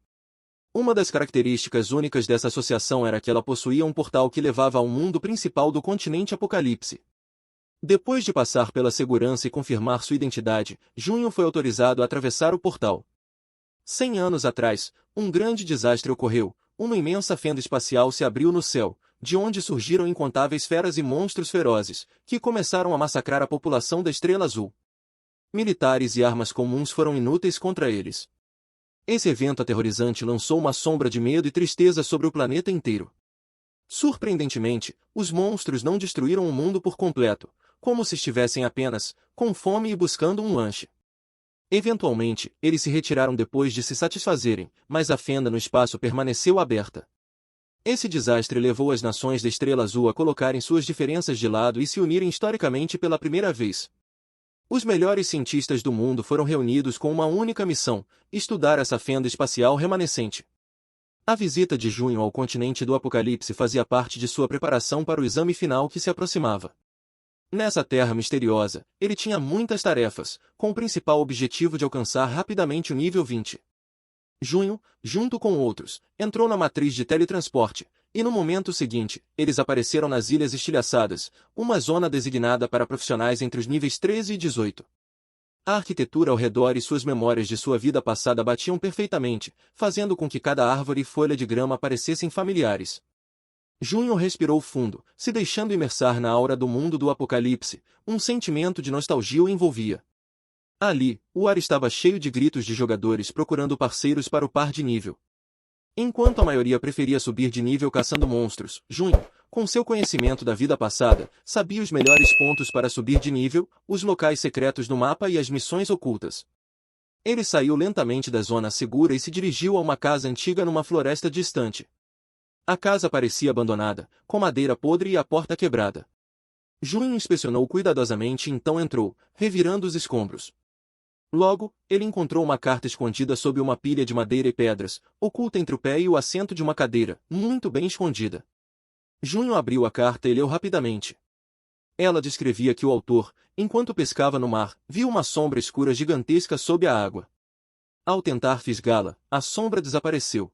Uma das características únicas dessa associação era que ela possuía um portal que levava ao mundo principal do continente Apocalipse. Depois de passar pela segurança e confirmar sua identidade, Junho foi autorizado a atravessar o portal. 100 anos atrás, um grande desastre ocorreu, uma imensa fenda espacial se abriu no céu, de onde surgiram incontáveis feras e monstros ferozes, que começaram a massacrar a população da Estrela Azul. Militares e armas comuns foram inúteis contra eles. Esse evento aterrorizante lançou uma sombra de medo e tristeza sobre o planeta inteiro. Surpreendentemente, os monstros não destruíram o mundo por completo, como se estivessem apenas com fome e buscando um lanche. Eventualmente, eles se retiraram depois de se satisfazerem, mas a fenda no espaço permaneceu aberta. Esse desastre levou as nações da Estrela Azul a colocarem suas diferenças de lado e se unirem historicamente pela primeira vez. Os melhores cientistas do mundo foram reunidos com uma única missão: estudar essa fenda espacial remanescente. A visita de Junho ao continente do Apocalipse fazia parte de sua preparação para o exame final que se aproximava. Nessa terra misteriosa, ele tinha muitas tarefas, com o principal objetivo de alcançar rapidamente o nível 20. Junho, junto com outros, entrou na matriz de teletransporte, e no momento seguinte, eles apareceram nas Ilhas Estilhaçadas, uma zona designada para profissionais entre os níveis 13 e 18. A arquitetura ao redor e suas memórias de sua vida passada batiam perfeitamente, fazendo com que cada árvore e folha de grama parecessem familiares. Junho respirou fundo, se deixando imersar na aura do mundo do Apocalipse, um sentimento de nostalgia o envolvia. Ali, o ar estava cheio de gritos de jogadores procurando parceiros para o par de nível. Enquanto a maioria preferia subir de nível caçando monstros, Junho, com seu conhecimento da vida passada, sabia os melhores pontos para subir de nível, os locais secretos no mapa e as missões ocultas. Ele saiu lentamente da zona segura e se dirigiu a uma casa antiga numa floresta distante. A casa parecia abandonada, com madeira podre e a porta quebrada. Junho inspecionou cuidadosamente e então entrou, revirando os escombros. Logo, ele encontrou uma carta escondida sob uma pilha de madeira e pedras, oculta entre o pé e o assento de uma cadeira, muito bem escondida. Junho abriu a carta e leu rapidamente. Ela descrevia que o autor, enquanto pescava no mar, viu uma sombra escura gigantesca sob a água. Ao tentar fisgá-la, a sombra desapareceu.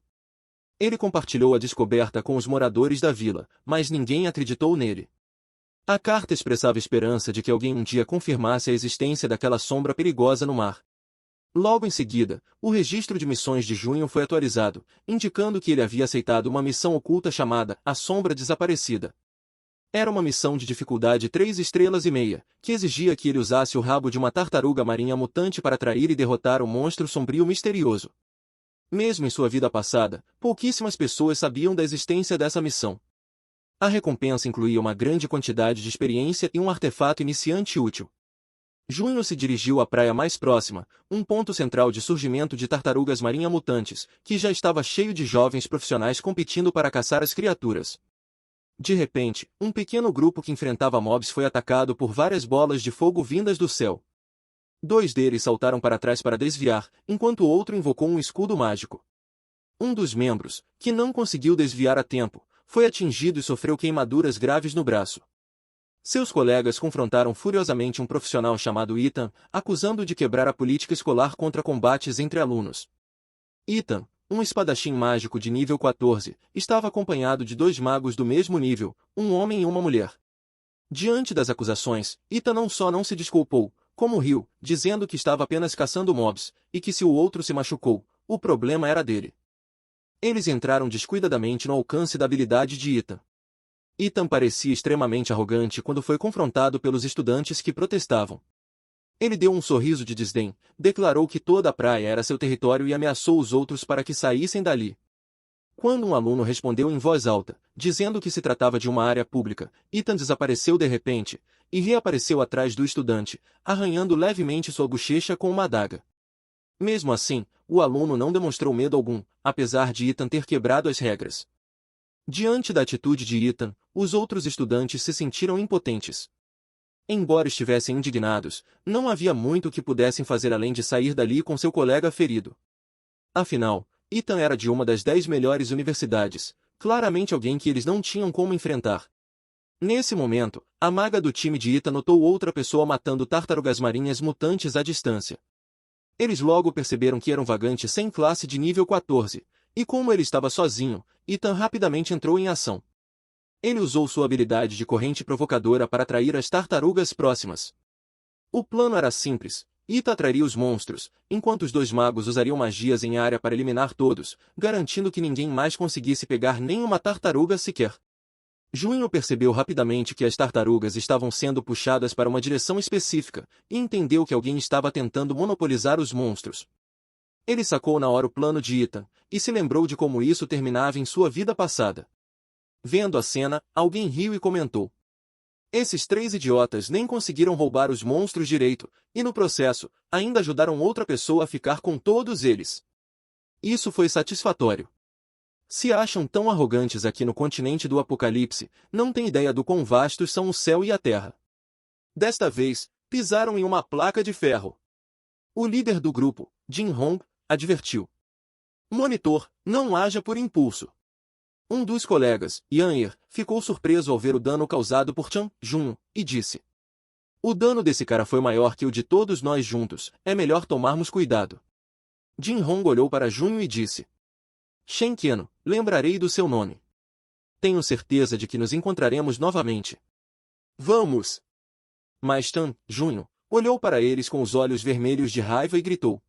Ele compartilhou a descoberta com os moradores da vila, mas ninguém acreditou nele. A carta expressava esperança de que alguém um dia confirmasse a existência daquela sombra perigosa no mar. Logo em seguida, o registro de missões de Junho foi atualizado, indicando que ele havia aceitado uma missão oculta chamada A Sombra Desaparecida. Era uma missão de dificuldade 3 estrelas e meia, que exigia que ele usasse o rabo de uma tartaruga marinha mutante para atrair e derrotar o monstro sombrio misterioso. Mesmo em sua vida passada, pouquíssimas pessoas sabiam da existência dessa missão. A recompensa incluía uma grande quantidade de experiência e um artefato iniciante útil. Junho se dirigiu à praia mais próxima, um ponto central de surgimento de tartarugas marinha mutantes, que já estava cheio de jovens profissionais competindo para caçar as criaturas. De repente, um pequeno grupo que enfrentava mobs foi atacado por várias bolas de fogo vindas do céu. 2 deles saltaram para trás para desviar, enquanto o outro invocou um escudo mágico. Um dos membros, que não conseguiu desviar a tempo, foi atingido e sofreu queimaduras graves no braço. Seus colegas confrontaram furiosamente um profissional chamado Ethan, acusando-o de quebrar a política escolar contra combates entre alunos. Ethan, um espadachim mágico de nível 14, estava acompanhado de 2 magos do mesmo nível, um homem e uma mulher. Diante das acusações, Ethan não só não se desculpou, como riu, dizendo que estava apenas caçando mobs, e que se o outro se machucou, o problema era dele. Eles entraram descuidadamente no alcance da habilidade de Ethan. Ethan parecia extremamente arrogante quando foi confrontado pelos estudantes que protestavam. Ele deu um sorriso de desdém, declarou que toda a praia era seu território e ameaçou os outros para que saíssem dali. Quando um aluno respondeu em voz alta, dizendo que se tratava de uma área pública, Ethan desapareceu de repente, e reapareceu atrás do estudante, arranhando levemente sua bochecha com uma adaga. Mesmo assim, o aluno não demonstrou medo algum, apesar de Ethan ter quebrado as regras. Diante da atitude de Ethan, os outros estudantes se sentiram impotentes. Embora estivessem indignados, não havia muito que pudessem fazer além de sair dali com seu colega ferido. Afinal, Ethan era de uma das 10 melhores universidades, claramente alguém que eles não tinham como enfrentar. Nesse momento, a maga do time de Ita notou outra pessoa matando tartarugas marinhas mutantes à distância. Eles logo perceberam que era um vagante sem classe de nível 14, e como ele estava sozinho, Ethan rapidamente entrou em ação. Ele usou sua habilidade de corrente provocadora para atrair as tartarugas próximas. O plano era simples. Ita atrairia os monstros, enquanto os dois magos usariam magias em área para eliminar todos, garantindo que ninguém mais conseguisse pegar nenhuma tartaruga sequer. Junho percebeu rapidamente que as tartarugas estavam sendo puxadas para uma direção específica, e entendeu que alguém estava tentando monopolizar os monstros. Ele sacou na hora o plano de Ita, e se lembrou de como isso terminava em sua vida passada. Vendo a cena, alguém riu e comentou: esses três idiotas nem conseguiram roubar os monstros direito, e no processo, ainda ajudaram outra pessoa a ficar com todos eles. Isso foi satisfatório. Se acham tão arrogantes aqui no continente do Apocalipse, não têm ideia do quão vastos são o céu e a terra. Desta vez, pisaram em uma placa de ferro. O líder do grupo, Jin Hong, advertiu: Monitor, não haja por impulso. Um dos colegas, Yan-Er, ficou surpreso ao ver o dano causado por Chan Jun, e disse: o dano desse cara foi maior que o de todos nós juntos, é melhor tomarmos cuidado. Jin Hong olhou para Junho e disse: Shen Qian, lembrarei do seu nome. Tenho certeza de que nos encontraremos novamente. Vamos! Mas Chan Junho olhou para eles com os olhos vermelhos de raiva e gritou: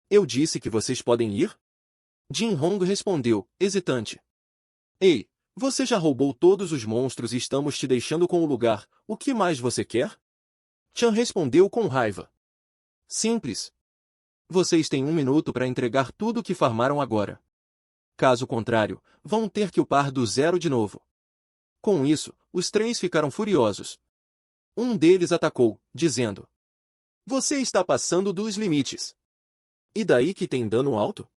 eu disse que vocês podem ir? Jin Hong respondeu, hesitante: ei, você já roubou todos os monstros e estamos te deixando com o lugar, o que mais você quer? Chan respondeu com raiva: simples. Vocês têm 1 minuto para entregar tudo o que farmaram agora. Caso contrário, vão ter que upar do zero de novo. Com isso, os três ficaram furiosos. Um deles atacou, dizendo: você está passando dos limites. E daí que tem dano alto?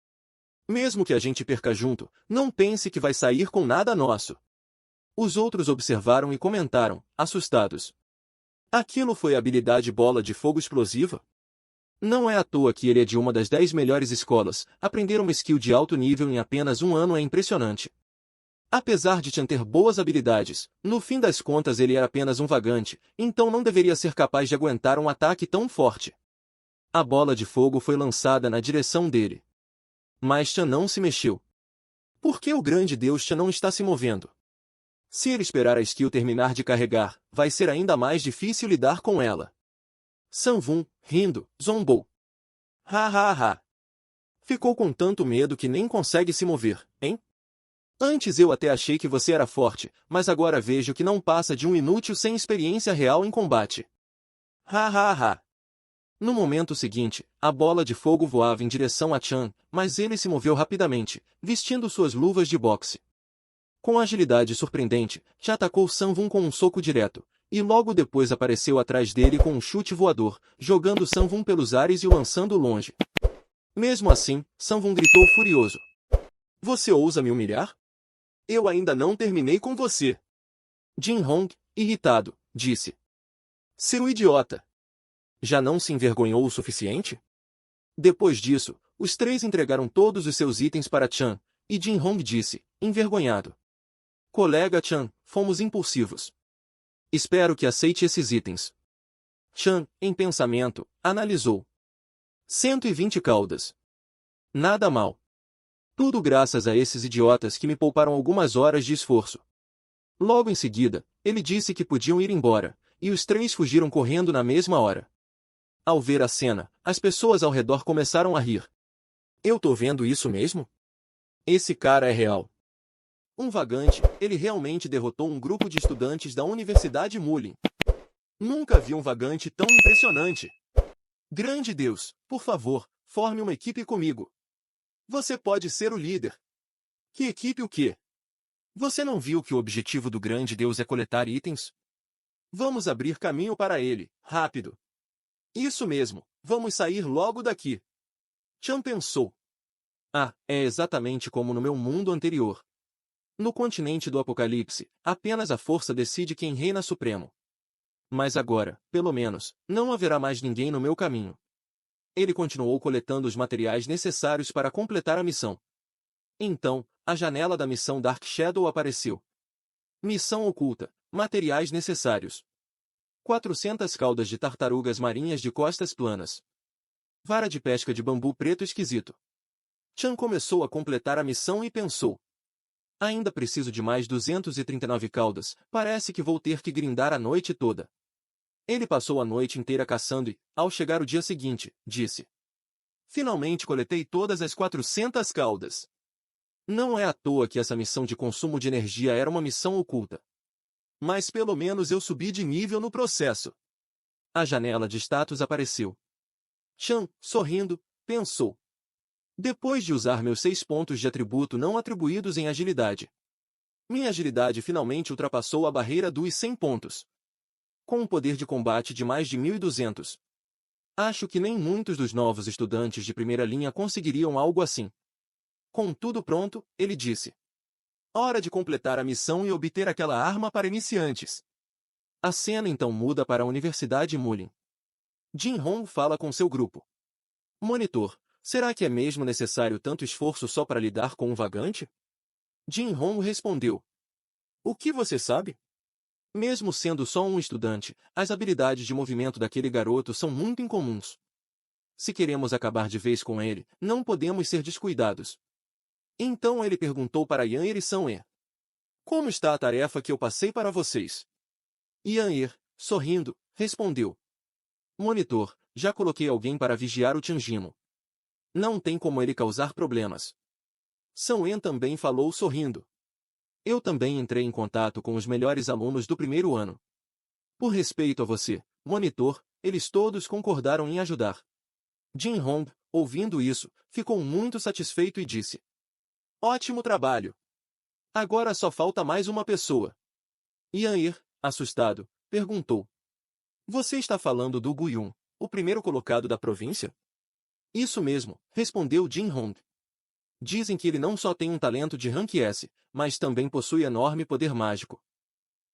Mesmo que a gente perca junto, não pense que vai sair com nada nosso. Os outros observaram e comentaram, assustados: aquilo foi a habilidade bola de fogo explosiva? Não é à toa que ele é de uma das 10 melhores escolas. Aprender uma skill de alto nível em apenas 1 ano é impressionante. Apesar de Chan ter boas habilidades, no fim das contas ele era apenas um vagante, então não deveria ser capaz de aguentar um ataque tão forte. A bola de fogo foi lançada na direção dele. Mas Chan não se mexeu. Por que o grande deus Chan não está se movendo? Se ele esperar a skill terminar de carregar, vai ser ainda mais difícil lidar com ela. Sanvun, rindo, zombou. Ha ha ha. Ficou com tanto medo que nem consegue se mover, hein? Antes eu até achei que você era forte, mas agora vejo que não passa de um inútil sem experiência real em combate. Ha ha ha. No momento seguinte, a bola de fogo voava em direção a Chan, mas ele se moveu rapidamente, vestindo suas luvas de boxe. Com agilidade surpreendente, Chan atacou Sanvun com um soco direto, e logo depois apareceu atrás dele com um chute voador, jogando Sanvun pelos ares e o lançando longe. Mesmo assim, Sanvun gritou furioso: você ousa me humilhar? Eu ainda não terminei com você. Jin Hong, irritado, disse: seu idiota! Já não se envergonhou o suficiente? Depois disso, os três entregaram todos os seus itens para Chan, e Jin Hong disse, envergonhado: colega Chan, fomos impulsivos. Espero que aceite esses itens. Chan, em pensamento, analisou. 120 caudas. Nada mal. Tudo graças a esses idiotas que me pouparam algumas horas de esforço. Logo em seguida, ele disse que podiam ir embora, e os três fugiram correndo na mesma hora. Ao ver a cena, as pessoas ao redor começaram a rir. Eu tô vendo isso mesmo? Esse cara é real. Um vagante, ele realmente derrotou um grupo de estudantes da Universidade Mullin. Nunca vi um vagante tão impressionante. Grande Deus, por favor, forme uma equipe comigo. Você pode ser o líder. Que equipe o quê? Você não viu que o objetivo do grande Deus é coletar itens? Vamos abrir caminho para ele, rápido. Isso mesmo, vamos sair logo daqui. Chan pensou. Ah, é exatamente como no meu mundo anterior. No continente do Apocalipse, apenas a força decide quem reina supremo. Mas agora, pelo menos, não haverá mais ninguém no meu caminho. Ele continuou coletando os materiais necessários para completar a missão. Então, a janela da missão Dark Shadow apareceu. Missão oculta. Materiais necessários: 400 caudas de tartarugas marinhas de costas planas. Vara de pesca de bambu preto esquisito. Chan começou a completar a missão e pensou: ainda preciso de mais 239 caudas, parece que vou ter que grindar a noite toda. Ele passou a noite inteira caçando e, ao chegar o dia seguinte, disse: finalmente coletei todas as 400 caudas. Não é à toa que essa missão de consumo de energia era uma missão oculta. Mas pelo menos eu subi de nível no processo. A janela de status apareceu. Chan, sorrindo, pensou: depois de usar meus 6 pontos de atributo não atribuídos em agilidade, minha agilidade finalmente ultrapassou a barreira dos 100 pontos. Com um poder de combate de mais de 1.200. Acho que nem muitos dos novos estudantes de primeira linha conseguiriam algo assim. Com tudo pronto, ele disse: hora de completar a missão e obter aquela arma para iniciantes. A cena então muda para a Universidade Mullin. Jin Hong fala com seu grupo. Monitor, será que é mesmo necessário tanto esforço só para lidar com um vagante? Jin Hong respondeu: o que você sabe? Mesmo sendo só um estudante, as habilidades de movimento daquele garoto são muito incomuns. Se queremos acabar de vez com ele, não podemos ser descuidados. Então ele perguntou para Yan e São E: como está a tarefa que eu passei para vocês? Yan, sorrindo, respondeu: monitor, já coloquei alguém para vigiar o Tianjimo. Não tem como ele causar problemas. São En também falou sorrindo: eu também entrei em contato com os melhores alunos do primeiro ano. Por respeito a você, monitor, eles todos concordaram em ajudar. Jin Hong, ouvindo isso, ficou muito satisfeito e disse: ótimo trabalho! Agora só falta mais uma pessoa. Yan, assustado, perguntou: você está falando do Guiyun, o primeiro colocado da província? Isso mesmo, respondeu Jin Hong. Dizem que ele não só tem um talento de rank S, mas também possui enorme poder mágico.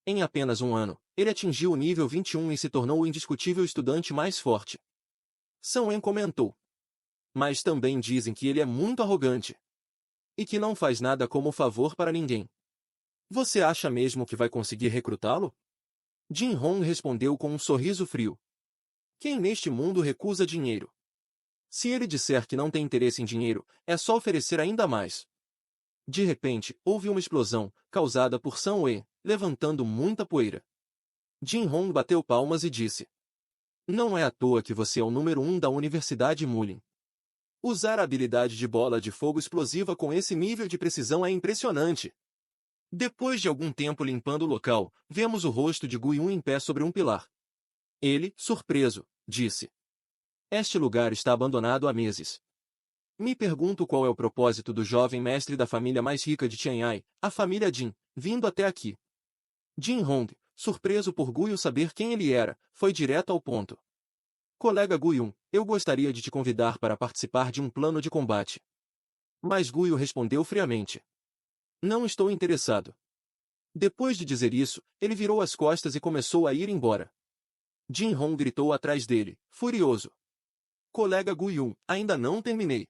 Em apenas um ano, ele atingiu o nível 21 e se tornou o indiscutível estudante mais forte. São En comentou: mas também dizem que ele é muito arrogante. E que não faz nada como favor para ninguém. Você acha mesmo que vai conseguir recrutá-lo? Jin Hong respondeu com um sorriso frio: quem neste mundo recusa dinheiro? Se ele disser que não tem interesse em dinheiro, é só oferecer ainda mais. De repente, houve uma explosão, causada por Sun Wei, levantando muita poeira. Jin Hong bateu palmas e disse: não é à toa que você é o número 1 da Universidade Mullin. Usar a habilidade de bola de fogo explosiva com esse nível de precisão é impressionante. Depois de algum tempo limpando o local, vemos o rosto de Guiyun em pé sobre um pilar. Ele, surpreso, disse: este lugar está abandonado há meses. Me pergunto qual é o propósito do jovem mestre da família mais rica de Tian'ai, a família Jin, vindo até aqui. Jin Hong, surpreso por Guiyun saber quem ele era, foi direto ao ponto. Colega Guiyun, eu gostaria de te convidar para participar de um plano de combate. Mas Guiyun respondeu friamente: não estou interessado. Depois de dizer isso, ele virou as costas e começou a ir embora. Jin Hong gritou atrás dele, furioso: colega Guiyun, ainda não terminei.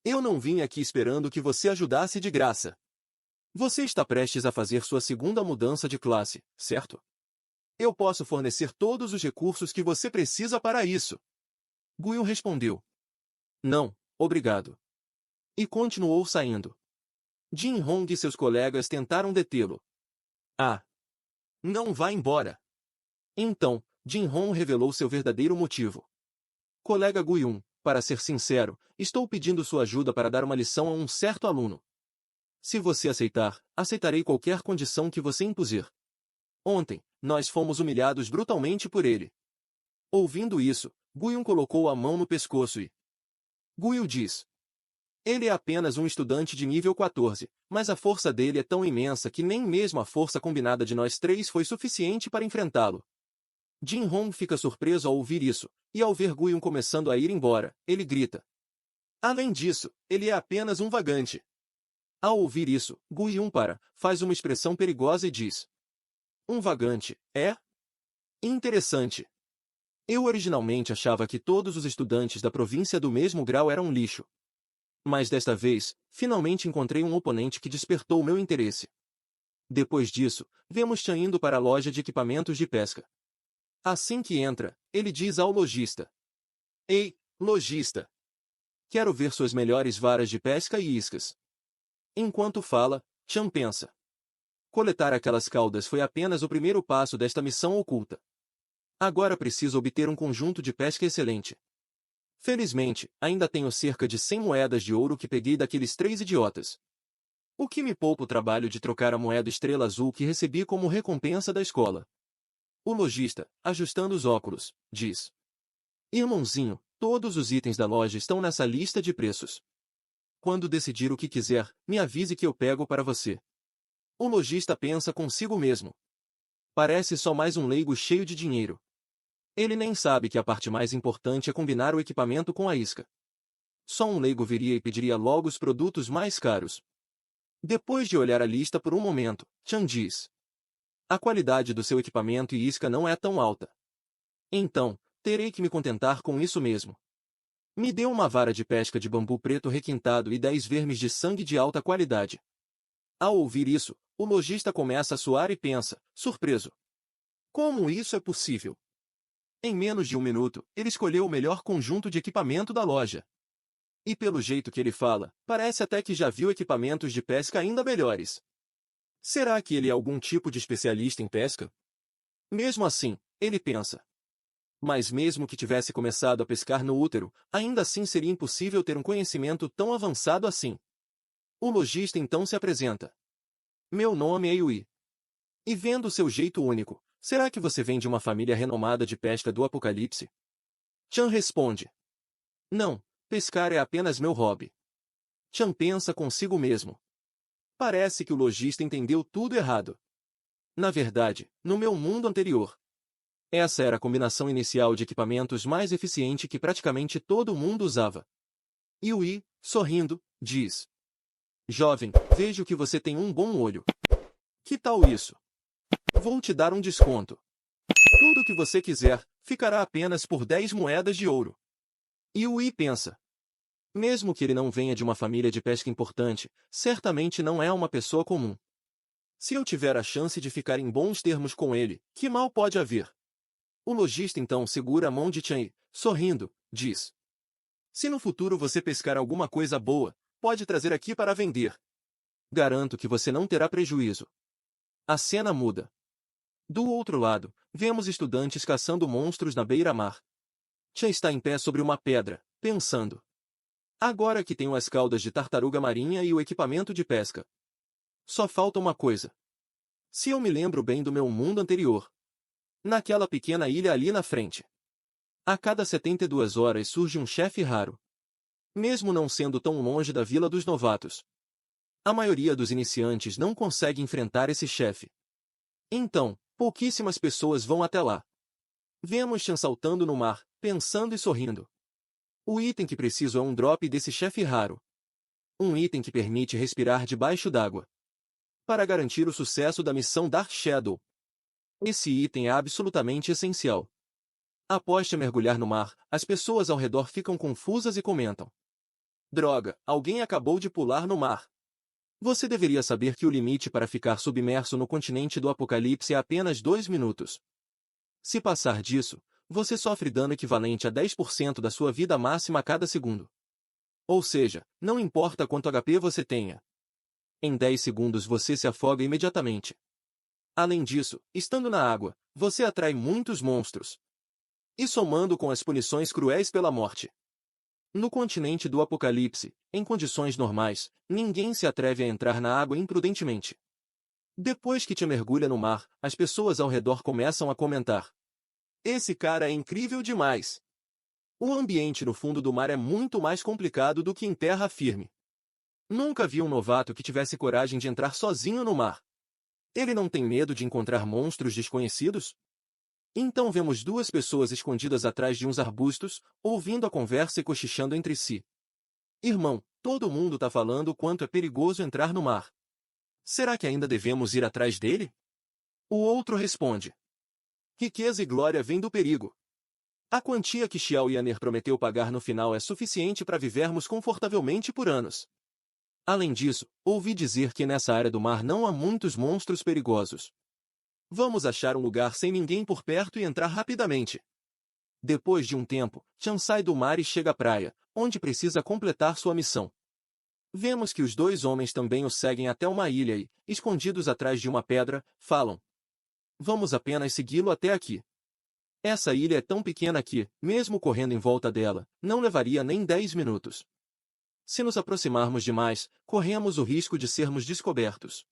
Eu não vim aqui esperando que você ajudasse de graça. Você está prestes a fazer sua segunda mudança de classe, certo? Eu posso fornecer todos os recursos que você precisa para isso. Guiyun respondeu: não, obrigado. E continuou saindo. Jin Hong e seus colegas tentaram detê-lo. Ah! Não vá embora! Então, Jin Hong revelou seu verdadeiro motivo. Colega Guiyun, para ser sincero, estou pedindo sua ajuda para dar uma lição a um certo aluno. Se você aceitar, aceitarei qualquer condição que você impuser. Ontem, nós fomos humilhados brutalmente por ele. Ouvindo isso, Guiyun colocou a mão no pescoço e... Guiyun diz: ele é apenas um estudante de nível 14, mas a força dele é tão imensa que nem mesmo a força combinada de nós três foi suficiente para enfrentá-lo. Jin Hong fica surpreso ao ouvir isso, e ao ver Guiyun começando a ir embora, ele grita: além disso, ele é apenas um vagante. Ao ouvir isso, Guiyun faz uma expressão perigosa e diz: um vagante, é? Interessante. Eu originalmente achava que todos os estudantes da província do mesmo grau eram lixo. Mas desta vez, finalmente encontrei um oponente que despertou meu interesse. Depois disso, vemos Chan indo para a loja de equipamentos de pesca. Assim que entra, ele diz ao lojista: Ei, lojista! Quero ver suas melhores varas de pesca e iscas. Enquanto fala, Chan pensa. Coletar aquelas caudas foi apenas o primeiro passo desta missão oculta. Agora preciso obter um conjunto de pesca excelente. Felizmente, ainda tenho cerca de 100 moedas de ouro que peguei daqueles 3 idiotas. O que me poupa o trabalho de trocar a moeda estrela azul que recebi como recompensa da escola. O lojista, ajustando os óculos, diz: Irmãozinho, todos os itens da loja estão nessa lista de preços. Quando decidir o que quiser, me avise que eu pego para você. O lojista pensa consigo mesmo. Parece só mais um leigo cheio de dinheiro. Ele nem sabe que a parte mais importante é combinar o equipamento com a isca. Só um leigo viria e pediria logo os produtos mais caros. Depois de olhar a lista por um momento, Chan diz: A qualidade do seu equipamento e isca não é tão alta. Então, terei que me contentar com isso mesmo. Me dê uma vara de pesca de bambu preto requintado e 10 vermes de sangue de alta qualidade. Ao ouvir isso, o lojista começa a suar e pensa, surpreso: Como isso é possível? Em menos de um minuto, ele escolheu o melhor conjunto de equipamento da loja. E pelo jeito que ele fala, parece até que já viu equipamentos de pesca ainda melhores. Será que ele é algum tipo de especialista em pesca? Mesmo assim, ele pensa. Mas mesmo que tivesse começado a pescar no útero, ainda assim seria impossível ter um conhecimento tão avançado assim. O lojista então se apresenta. Meu nome é Yui. E vendo seu jeito único, será que você vem de uma família renomada de pesca do Apocalipse? Chan responde. Não, pescar é apenas meu hobby. Chan pensa consigo mesmo. Parece que o lojista entendeu tudo errado. Na verdade, no meu mundo anterior, essa era a combinação inicial de equipamentos mais eficiente que praticamente todo mundo usava. Yui, sorrindo, diz: Jovem, vejo que você tem um bom olho. Que tal isso? Vou te dar um desconto. Tudo o que você quiser, ficará apenas por 10 moedas de ouro. Yui pensa. Mesmo que ele não venha de uma família de pesca importante, certamente não é uma pessoa comum. Se eu tiver a chance de ficar em bons termos com ele, que mal pode haver? O lojista então segura a mão de Chan e, sorrindo, diz: Se no futuro você pescar alguma coisa boa, pode trazer aqui para vender. Garanto que você não terá prejuízo. A cena muda. Do outro lado, vemos estudantes caçando monstros na beira-mar. Chan está em pé sobre uma pedra, pensando. Agora que tenho as caudas de tartaruga marinha e o equipamento de pesca. Só falta uma coisa. Se eu me lembro bem do meu mundo anterior. Naquela pequena ilha ali na frente. A cada 72 horas surge um chefe raro. Mesmo não sendo tão longe da Vila dos Novatos. A maioria dos iniciantes não consegue enfrentar esse chefe. Então, pouquíssimas pessoas vão até lá. Vemos Chan saltando no mar, pensando e sorrindo. O item que preciso é um drop desse chefe raro. Um item que permite respirar debaixo d'água. Para garantir o sucesso da missão Dark Shadow. Esse item é absolutamente essencial. Após mergulhar no mar, as pessoas ao redor ficam confusas e comentam. Droga, alguém acabou de pular no mar. Você deveria saber que o limite para ficar submerso no continente do Apocalipse é apenas 2 minutos. Se passar disso, você sofre dano equivalente a 10% da sua vida máxima a cada segundo. Ou seja, não importa quanto HP você tenha. Em 10 segundos você se afoga imediatamente. Além disso, estando na água, você atrai muitos monstros. E somando com as punições cruéis pela morte. No continente do Apocalipse, em condições normais, ninguém se atreve a entrar na água imprudentemente. Depois que te mergulha no mar, as pessoas ao redor começam a comentar. Esse cara é incrível demais. O ambiente no fundo do mar é muito mais complicado do que em terra firme. Nunca vi um novato que tivesse coragem de entrar sozinho no mar. Ele não tem medo de encontrar monstros desconhecidos? Então vemos 2 pessoas escondidas atrás de uns arbustos, ouvindo a conversa e cochichando entre si. Irmão, todo mundo tá falando o quanto é perigoso entrar no mar. Será que ainda devemos ir atrás dele? O outro responde. Riqueza e glória vêm do perigo. A quantia que Xiao Yaner prometeu pagar no final é suficiente para vivermos confortavelmente por anos. Além disso, ouvi dizer que nessa área do mar não há muitos monstros perigosos. Vamos achar um lugar sem ninguém por perto e entrar rapidamente. Depois de um tempo, Chan sai do mar e chega à praia, onde precisa completar sua missão. Vemos que os dois homens também o seguem até uma ilha e, escondidos atrás de uma pedra, falam: vamos apenas segui-lo até aqui. Essa ilha é tão pequena que, mesmo correndo em volta dela, não levaria nem 10 minutos. Se nos aproximarmos demais, corremos o risco de sermos descobertos.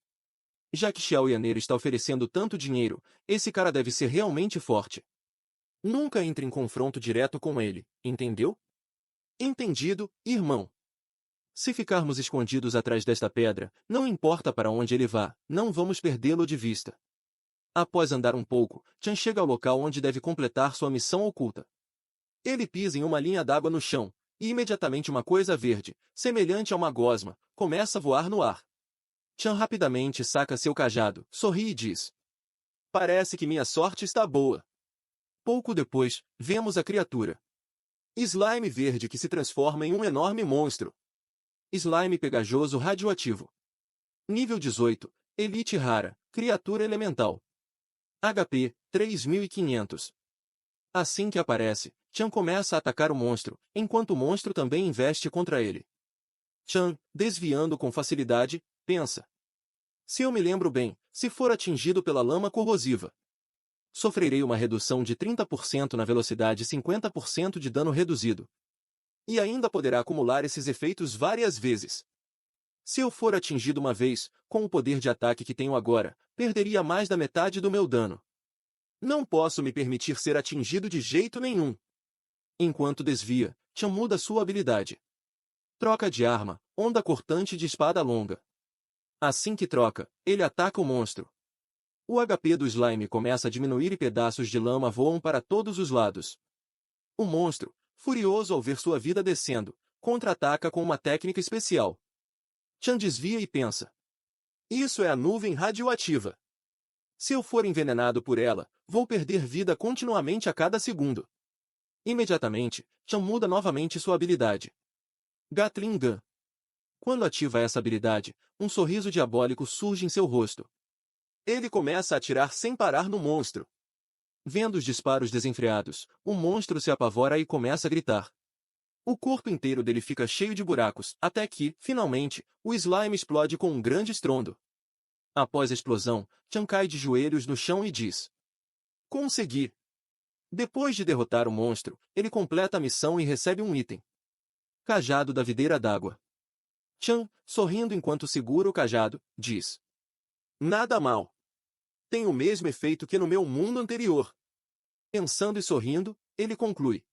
Já que Xiao Yaneiro está oferecendo tanto dinheiro, esse cara deve ser realmente forte. Nunca entre em confronto direto com ele, entendeu? Entendido, irmão. Se ficarmos escondidos atrás desta pedra, não importa para onde ele vá, não vamos perdê-lo de vista. Após andar um pouco, Chan chega ao local onde deve completar sua missão oculta. Ele pisa em uma linha d'água no chão, e imediatamente uma coisa verde, semelhante a uma gosma, começa a voar no ar. Chan rapidamente saca seu cajado, sorri e diz: parece que minha sorte está boa. Pouco depois, vemos a criatura. Slime verde que se transforma em um enorme monstro. Slime pegajoso radioativo. Nível 18, Elite rara, criatura elemental. HP, 3500. Assim que aparece, Chan começa a atacar o monstro, enquanto o monstro também investe contra ele. Chan, desviando com facilidade, pensa: se eu me lembro bem, se for atingido pela lama corrosiva, sofrerei uma redução de 30% na velocidade e 50% de dano reduzido. E ainda poderá acumular esses efeitos várias vezes. Se eu for atingido uma vez, com o poder de ataque que tenho agora, perderia mais da metade do meu dano. Não posso me permitir ser atingido de jeito nenhum. Enquanto desvia, Chan muda sua habilidade. Troca de arma, onda cortante de espada longa. Assim que troca, ele ataca o monstro. O HP do slime começa a diminuir e pedaços de lama voam para todos os lados. O monstro, furioso ao ver sua vida descendo, contra-ataca com uma técnica especial. Chan desvia e pensa: isso é a nuvem radioativa. Se eu for envenenado por ela, vou perder vida continuamente a cada segundo. Imediatamente, Chan muda novamente sua habilidade. Gatling Gun. Quando ativa essa habilidade, um sorriso diabólico surge em seu rosto. Ele começa a atirar sem parar no monstro. Vendo os disparos desenfreados, o monstro se apavora e começa a gritar. O corpo inteiro dele fica cheio de buracos, até que, finalmente, o slime explode com um grande estrondo. Após a explosão, Chan cai de joelhos no chão e diz: consegui! Depois de derrotar o monstro, ele completa a missão e recebe um item. Cajado da videira d'água. Chan, sorrindo enquanto segura o cajado, diz: nada mal. Tem o mesmo efeito que no meu mundo anterior. Pensando e sorrindo, ele conclui: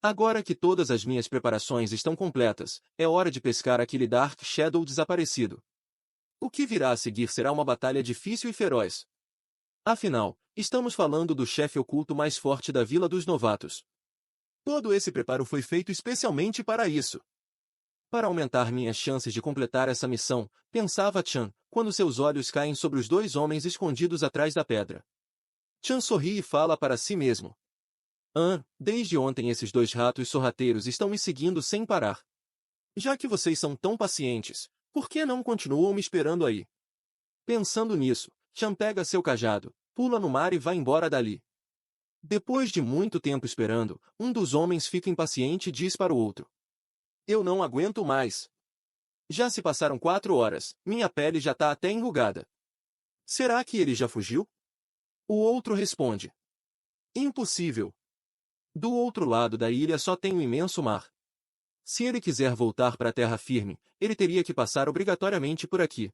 agora que todas as minhas preparações estão completas, é hora de pescar aquele Dark Shadow desaparecido. O que virá a seguir será uma batalha difícil e feroz. Afinal, estamos falando do chefe oculto mais forte da Vila dos Novatos. Todo esse preparo foi feito especialmente para isso. Para aumentar minhas chances de completar essa missão, pensava Chan, quando seus olhos caem sobre os dois homens escondidos atrás da pedra. Chan sorri e fala para si mesmo: desde ontem esses dois ratos sorrateiros estão me seguindo sem parar. Já que vocês são tão pacientes, por que não continuam me esperando aí? Pensando nisso, Chan pega seu cajado, pula no mar e vai embora dali. Depois de muito tempo esperando, um dos homens fica impaciente e diz para o outro: eu não aguento mais. Já se passaram 4 horas, minha pele já está até enrugada. Será que ele já fugiu? O outro responde: impossível. Do outro lado da ilha só tem um imenso mar. Se ele quiser voltar para a terra firme, ele teria que passar obrigatoriamente por aqui.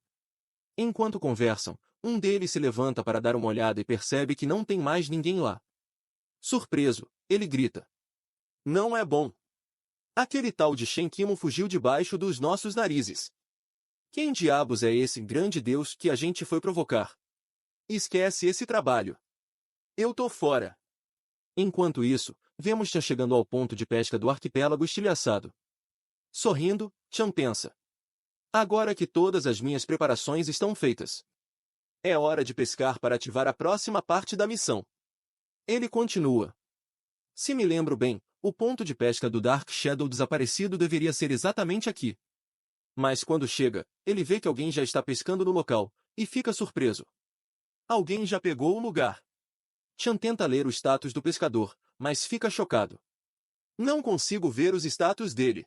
Enquanto conversam, um deles se levanta para dar uma olhada e percebe que não tem mais ninguém lá. Surpreso, ele grita: não é bom. Aquele tal de Shenkimo fugiu debaixo dos nossos narizes. Quem diabos é esse grande deus que a gente foi provocar? Esquece esse trabalho. Eu tô fora. Enquanto isso, vemos Chan chegando ao ponto de pesca do arquipélago estilhaçado. Sorrindo, Chan pensa: agora que todas as minhas preparações estão feitas, é hora de pescar para ativar a próxima parte da missão. Ele continua: se me lembro bem, o ponto de pesca do Dark Shadow desaparecido deveria ser exatamente aqui. Mas quando chega, ele vê que alguém já está pescando no local, e fica surpreso. Alguém já pegou o lugar. Chan tenta ler o status do pescador, mas fica chocado. Não consigo ver os status dele.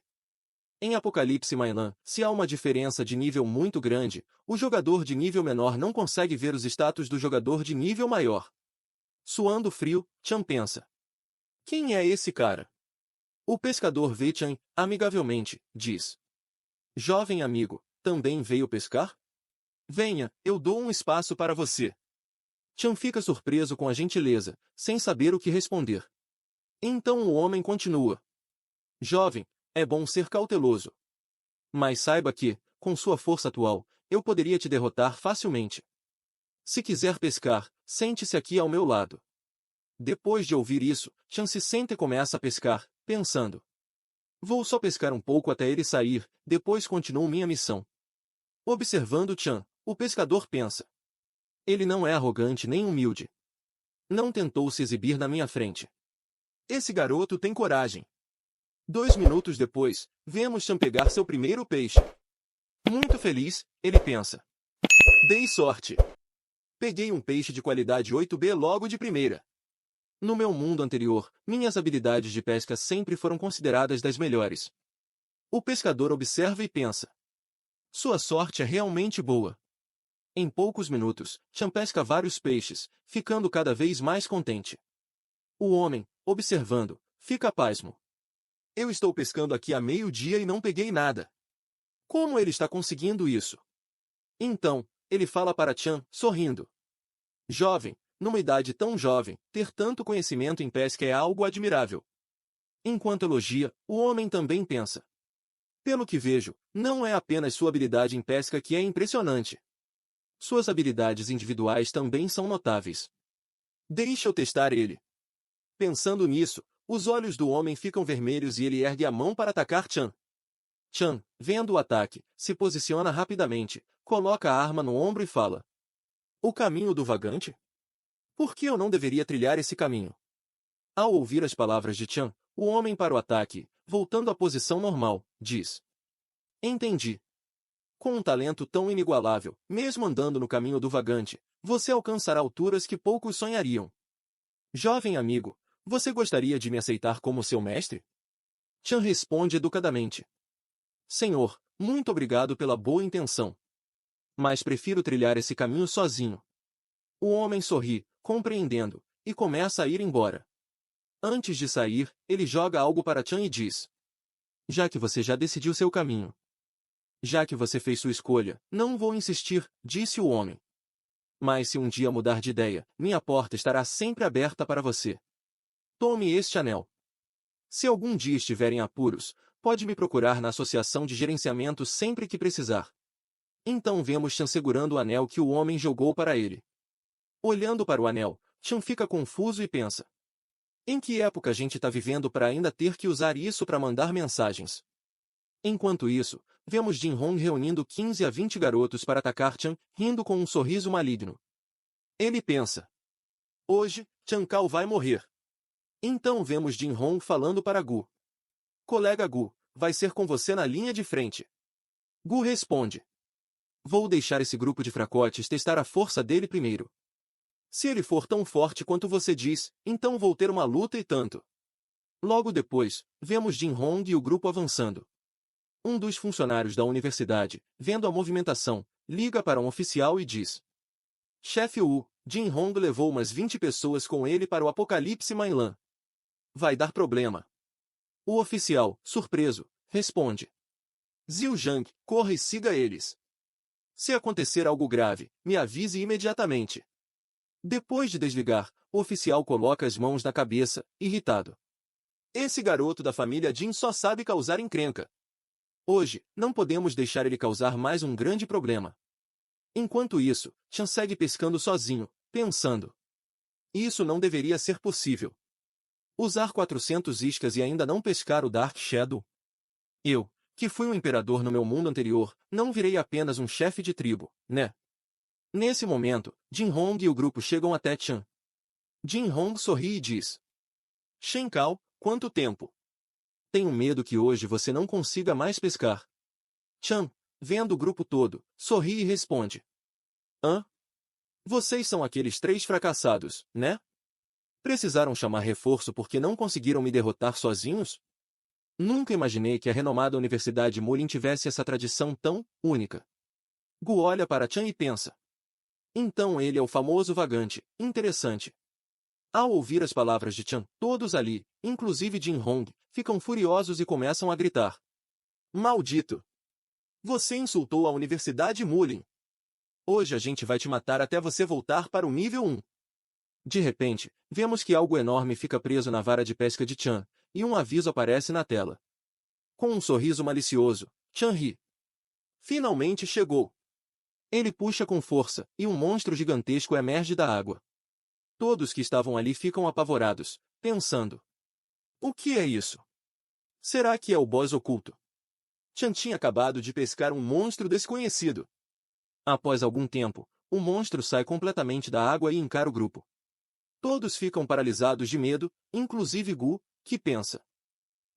Em Apocalipse Mainland, se há uma diferença de nível muito grande, o jogador de nível menor não consegue ver os status do jogador de nível maior. Suando frio, Chan pensa. Quem é esse cara? O pescador vê Chan, amigavelmente, diz. Jovem amigo, também veio pescar? Venha, eu dou um espaço para você. Chan fica surpreso com a gentileza, sem saber o que responder. Então o homem continua. Jovem, é bom ser cauteloso. Mas saiba que, com sua força atual, eu poderia te derrotar facilmente. Se quiser pescar, sente-se aqui ao meu lado. Depois de ouvir isso, Chan se senta e começa a pescar, pensando. Vou só pescar um pouco até ele sair, depois continuo minha missão. Observando Chan, o pescador pensa. Ele não é arrogante nem humilde. Não tentou se exibir na minha frente. Esse garoto tem coragem. 2 minutos depois, vemos Chan pegar seu primeiro peixe. Muito feliz, ele pensa. Dei sorte. Peguei um peixe de qualidade 8B logo de primeira. No meu mundo anterior, minhas habilidades de pesca sempre foram consideradas das melhores. O pescador observa e pensa. Sua sorte é realmente boa. Em poucos minutos, Chan pesca vários peixes, ficando cada vez mais contente. O homem, observando, fica pasmo. Eu estou pescando aqui há meio-dia e não peguei nada. Como ele está conseguindo isso? Então, ele fala para Chan, sorrindo. Jovem, numa idade tão jovem, ter tanto conhecimento em pesca é algo admirável. Enquanto elogia, o homem também pensa. Pelo que vejo, não é apenas sua habilidade em pesca que é impressionante. Suas habilidades individuais também são notáveis. Deixa eu testar ele. Pensando nisso, os olhos do homem ficam vermelhos e ele ergue a mão para atacar Chan. Chan, vendo o ataque, se posiciona rapidamente, coloca a arma no ombro e fala. O caminho do vagante? Por que eu não deveria trilhar esse caminho? Ao ouvir as palavras de Chan, o homem para o ataque, voltando à posição normal, diz. Entendi. Com um talento tão inigualável, mesmo andando no caminho do vagante, você alcançará alturas que poucos sonhariam. Jovem amigo, você gostaria de me aceitar como seu mestre? Chan responde educadamente. Senhor, muito obrigado pela boa intenção. Mas prefiro trilhar esse caminho sozinho. O homem sorri, compreendendo, e começa a ir embora. Antes de sair, ele joga algo para Chan e diz. Já que você já decidiu seu caminho. Já que você fez sua escolha, não vou insistir, disse o homem. Mas se um dia mudar de ideia, minha porta estará sempre aberta para você. Tome este anel. Se algum dia estiver em apuros, pode me procurar na associação de gerenciamento sempre que precisar. Então vemos Chan segurando o anel que o homem jogou para ele. Olhando para o anel, Chan fica confuso e pensa. Em que época a gente está vivendo para ainda ter que usar isso para mandar mensagens? Enquanto isso, vemos Jin Hong reunindo 15 a 20 garotos para atacar Chan, rindo com um sorriso maligno. Ele pensa. Hoje, Chan Cao vai morrer. Então vemos Jin Hong falando para Gu. Colega Gu, vai ser com você na linha de frente. Gu responde. Vou deixar esse grupo de fracotes testar a força dele primeiro. Se ele for tão forte quanto você diz, então vou ter uma luta e tanto. Logo depois, vemos Jin Hong e o grupo avançando. Um dos funcionários da universidade, vendo a movimentação, liga para um oficial e diz. Chefe Wu, Jin Hong levou umas 20 pessoas com ele para o Apocalipse Mainland. Vai dar problema. O oficial, surpreso, responde. Ziu Zhang, corra e siga eles. Se acontecer algo grave, me avise imediatamente. Depois de desligar, o oficial coloca as mãos na cabeça, irritado. Esse garoto da família Jin só sabe causar encrenca. Hoje, não podemos deixar ele causar mais um grande problema. Enquanto isso, Chan segue pescando sozinho, pensando. Isso não deveria ser possível. Usar 400 iscas e ainda não pescar o Dark Shadow? Eu, que fui um imperador no meu mundo anterior, não virei apenas um chefe de tribo, né? Nesse momento, Jin Hong e o grupo chegam até Chan. Jin Hong sorri e diz. Shen Cao, quanto tempo? Tenho medo que hoje você não consiga mais pescar. Chan, vendo o grupo todo, sorri e responde. Hã? Vocês são aqueles 3 fracassados, né? Precisaram chamar reforço porque não conseguiram me derrotar sozinhos? Nunca imaginei que a renomada Universidade Mulin tivesse essa tradição tão única. Gu olha para Chan e pensa. Então ele é o famoso vagante, interessante. Ao ouvir as palavras de Chan, todos ali, inclusive Jin Hong, ficam furiosos e começam a gritar. Maldito! Você insultou a Universidade Mulin. Hoje a gente vai te matar até você voltar para o nível 1. De repente, vemos que algo enorme fica preso na vara de pesca de Chan, e um aviso aparece na tela. Com um sorriso malicioso, Chan ri. Finalmente chegou. Ele puxa com força, e um monstro gigantesco emerge da água. Todos que estavam ali ficam apavorados, pensando. O que é isso? Será que é o boss oculto? Chan tinha acabado de pescar um monstro desconhecido. Após algum tempo, o monstro sai completamente da água e encara o grupo. Todos ficam paralisados de medo, inclusive Gu, que pensa.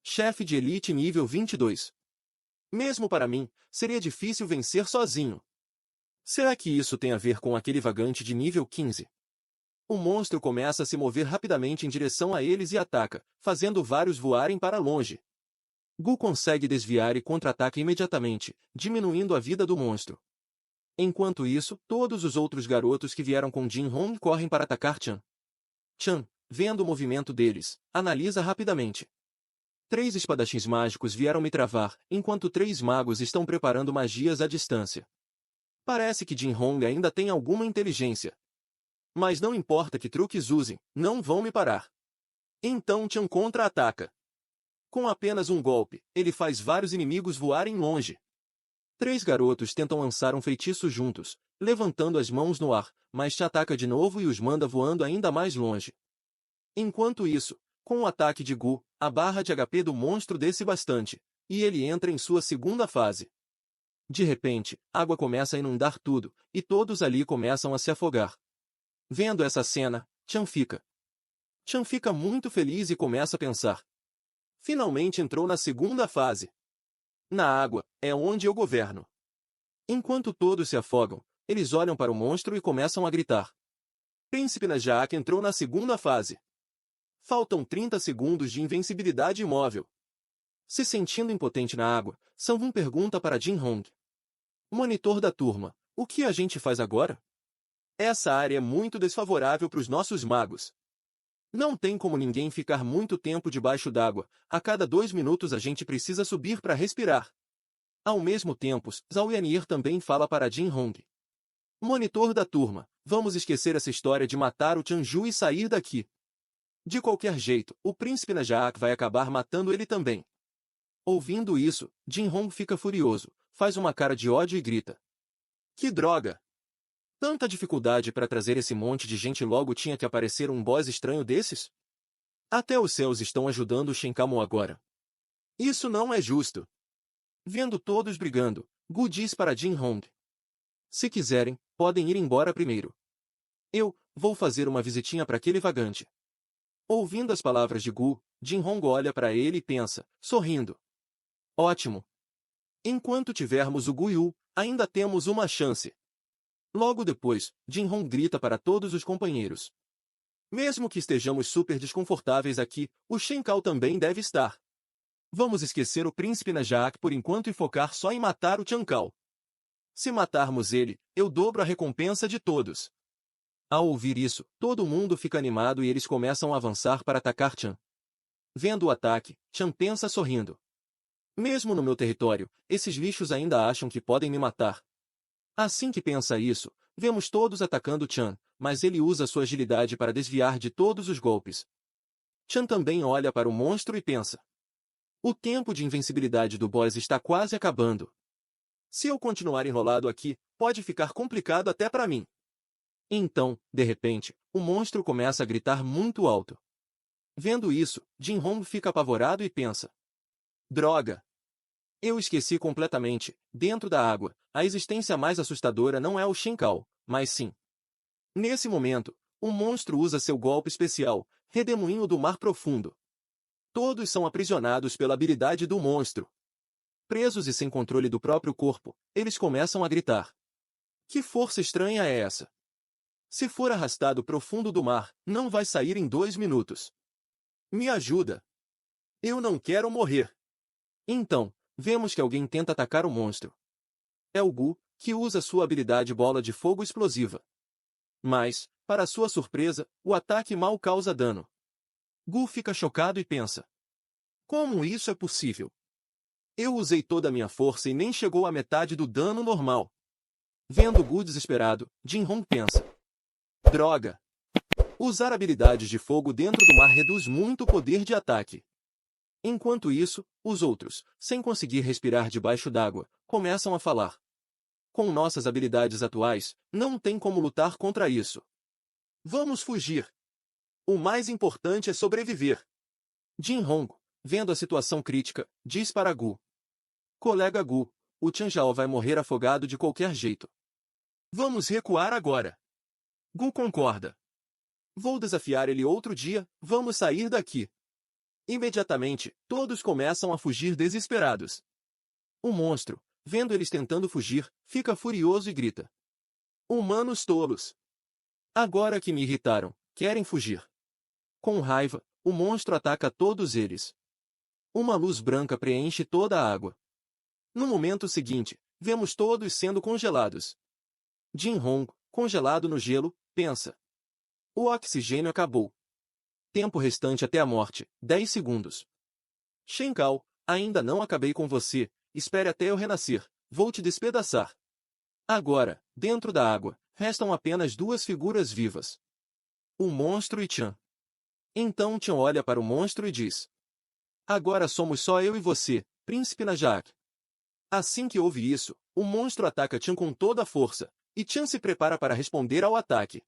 Chefe de elite nível 22. Mesmo para mim, seria difícil vencer sozinho. Será que isso tem a ver com aquele vagante de nível 15? O monstro começa a se mover rapidamente em direção a eles e ataca, fazendo vários voarem para longe. Gu consegue desviar e contra-ataca imediatamente, diminuindo a vida do monstro. Enquanto isso, todos os outros garotos que vieram com Jin Hong correm para atacar Chan. Chan, vendo o movimento deles, analisa rapidamente. 3 espadachins mágicos vieram me travar, enquanto 3 magos estão preparando magias à distância. Parece que Jin Hong ainda tem alguma inteligência. Mas não importa que truques usem, não vão me parar. Então Chan contra-ataca. Com apenas um golpe, ele faz vários inimigos voarem longe. 3 garotos tentam lançar um feitiço juntos, levantando as mãos no ar, mas Chan ataca de novo e os manda voando ainda mais longe. Enquanto isso, com o ataque de Gu, a barra de HP do monstro desce bastante, e ele entra em sua segunda fase. De repente, água começa a inundar tudo, e todos ali começam a se afogar. Vendo essa cena, Chan fica muito feliz e começa a pensar. Finalmente entrou na segunda fase. Na água, é onde eu governo. Enquanto todos se afogam, eles olham para o monstro e começam a gritar. Príncipe Najak entrou na segunda fase. Faltam 30 segundos de invencibilidade imóvel. Se sentindo impotente na água, Sang-Hun pergunta para Jin Hong. Monitor da turma, o que a gente faz agora? Essa área é muito desfavorável para os nossos magos. Não tem como ninguém ficar muito tempo debaixo d'água, a cada 2 minutos a gente precisa subir para respirar. Ao mesmo tempo, Zhao Yanir também fala para Jin Hong. Monitor da turma, vamos esquecer essa história de matar o Chanju e sair daqui. De qualquer jeito, o príncipe Najak vai acabar matando ele também. Ouvindo isso, Jin Hong fica furioso, faz uma cara de ódio e grita. Que droga! Tanta dificuldade para trazer esse monte de gente logo tinha que aparecer um boss estranho desses? Até os céus estão ajudando o Shenkamu agora. Isso não é justo. Vendo todos brigando, Gu diz para Jin Hong. Se quiserem, podem ir embora primeiro. Eu vou fazer uma visitinha para aquele vagante. Ouvindo as palavras de Gu, Jin Hong olha para ele e pensa, sorrindo. Ótimo. Enquanto tivermos o Guiu, ainda temos uma chance. Logo depois, Jin Hong grita para todos os companheiros. Mesmo que estejamos super desconfortáveis aqui, o Shen Kao também deve estar. Vamos esquecer o príncipe Najak por enquanto e focar só em matar o Chan Kao. Se matarmos ele, eu dobro a recompensa de todos. Ao ouvir isso, todo mundo fica animado e eles começam a avançar para atacar Chan. Vendo o ataque, Chan pensa sorrindo. Mesmo no meu território, esses lixos ainda acham que podem me matar. Assim que pensa isso, vemos todos atacando Chan, mas ele usa sua agilidade para desviar de todos os golpes. Chan também olha para o monstro e pensa. O tempo de invencibilidade do boss está quase acabando. Se eu continuar enrolado aqui, pode ficar complicado até para mim. Então, de repente, o monstro começa a gritar muito alto. Vendo isso, Jin Hong fica apavorado e pensa. Droga! Eu esqueci completamente, dentro da água, a existência mais assustadora não é o Shen Kao, mas sim. Nesse momento, o monstro usa seu golpe especial, Redemoinho do Mar Profundo. Todos são aprisionados pela habilidade do monstro. Presos e sem controle do próprio corpo, eles começam a gritar. Que força estranha é essa? Se for arrastado profundo do mar, não vai sair em 2 minutos. Me ajuda! Eu não quero morrer! Então, vemos que alguém tenta atacar o monstro. É o Gu, que usa sua habilidade bola de fogo explosiva. Mas, para sua surpresa, o ataque mal causa dano. Gu fica chocado e pensa. Como isso é possível? Eu usei toda a minha força e nem chegou à metade do dano normal. Vendo Gu desesperado, Jinhong pensa. Droga! Usar habilidades de fogo dentro do mar reduz muito o poder de ataque. Enquanto isso, os outros, sem conseguir respirar debaixo d'água, começam a falar. Com nossas habilidades atuais, não tem como lutar contra isso. Vamos fugir. O mais importante é sobreviver. Jinhong, vendo a situação crítica, diz para Gu. Colega Gu, o Tianjao vai morrer afogado de qualquer jeito. Vamos recuar agora. Gu concorda. Vou desafiar ele outro dia, vamos sair daqui. Imediatamente, todos começam a fugir desesperados. O monstro, vendo eles tentando fugir, fica furioso e grita. Humanos tolos! Agora que me irritaram, querem fugir. Com raiva, o monstro ataca todos eles. Uma luz branca preenche toda a água. No momento seguinte, vemos todos sendo congelados. Jinhong, congelado no gelo, pensa. O oxigênio acabou. Tempo restante até a morte, 10 segundos. Shen Cao, ainda não acabei com você, espere até eu renascer, vou te despedaçar. Agora, dentro da água, restam apenas 2 figuras vivas. O monstro e Chan. Então Chan olha para o monstro e diz. Agora somos só eu e você, príncipe Najak. Assim que ouve isso, o monstro ataca Chan com toda a força, e Chan se prepara para responder ao ataque.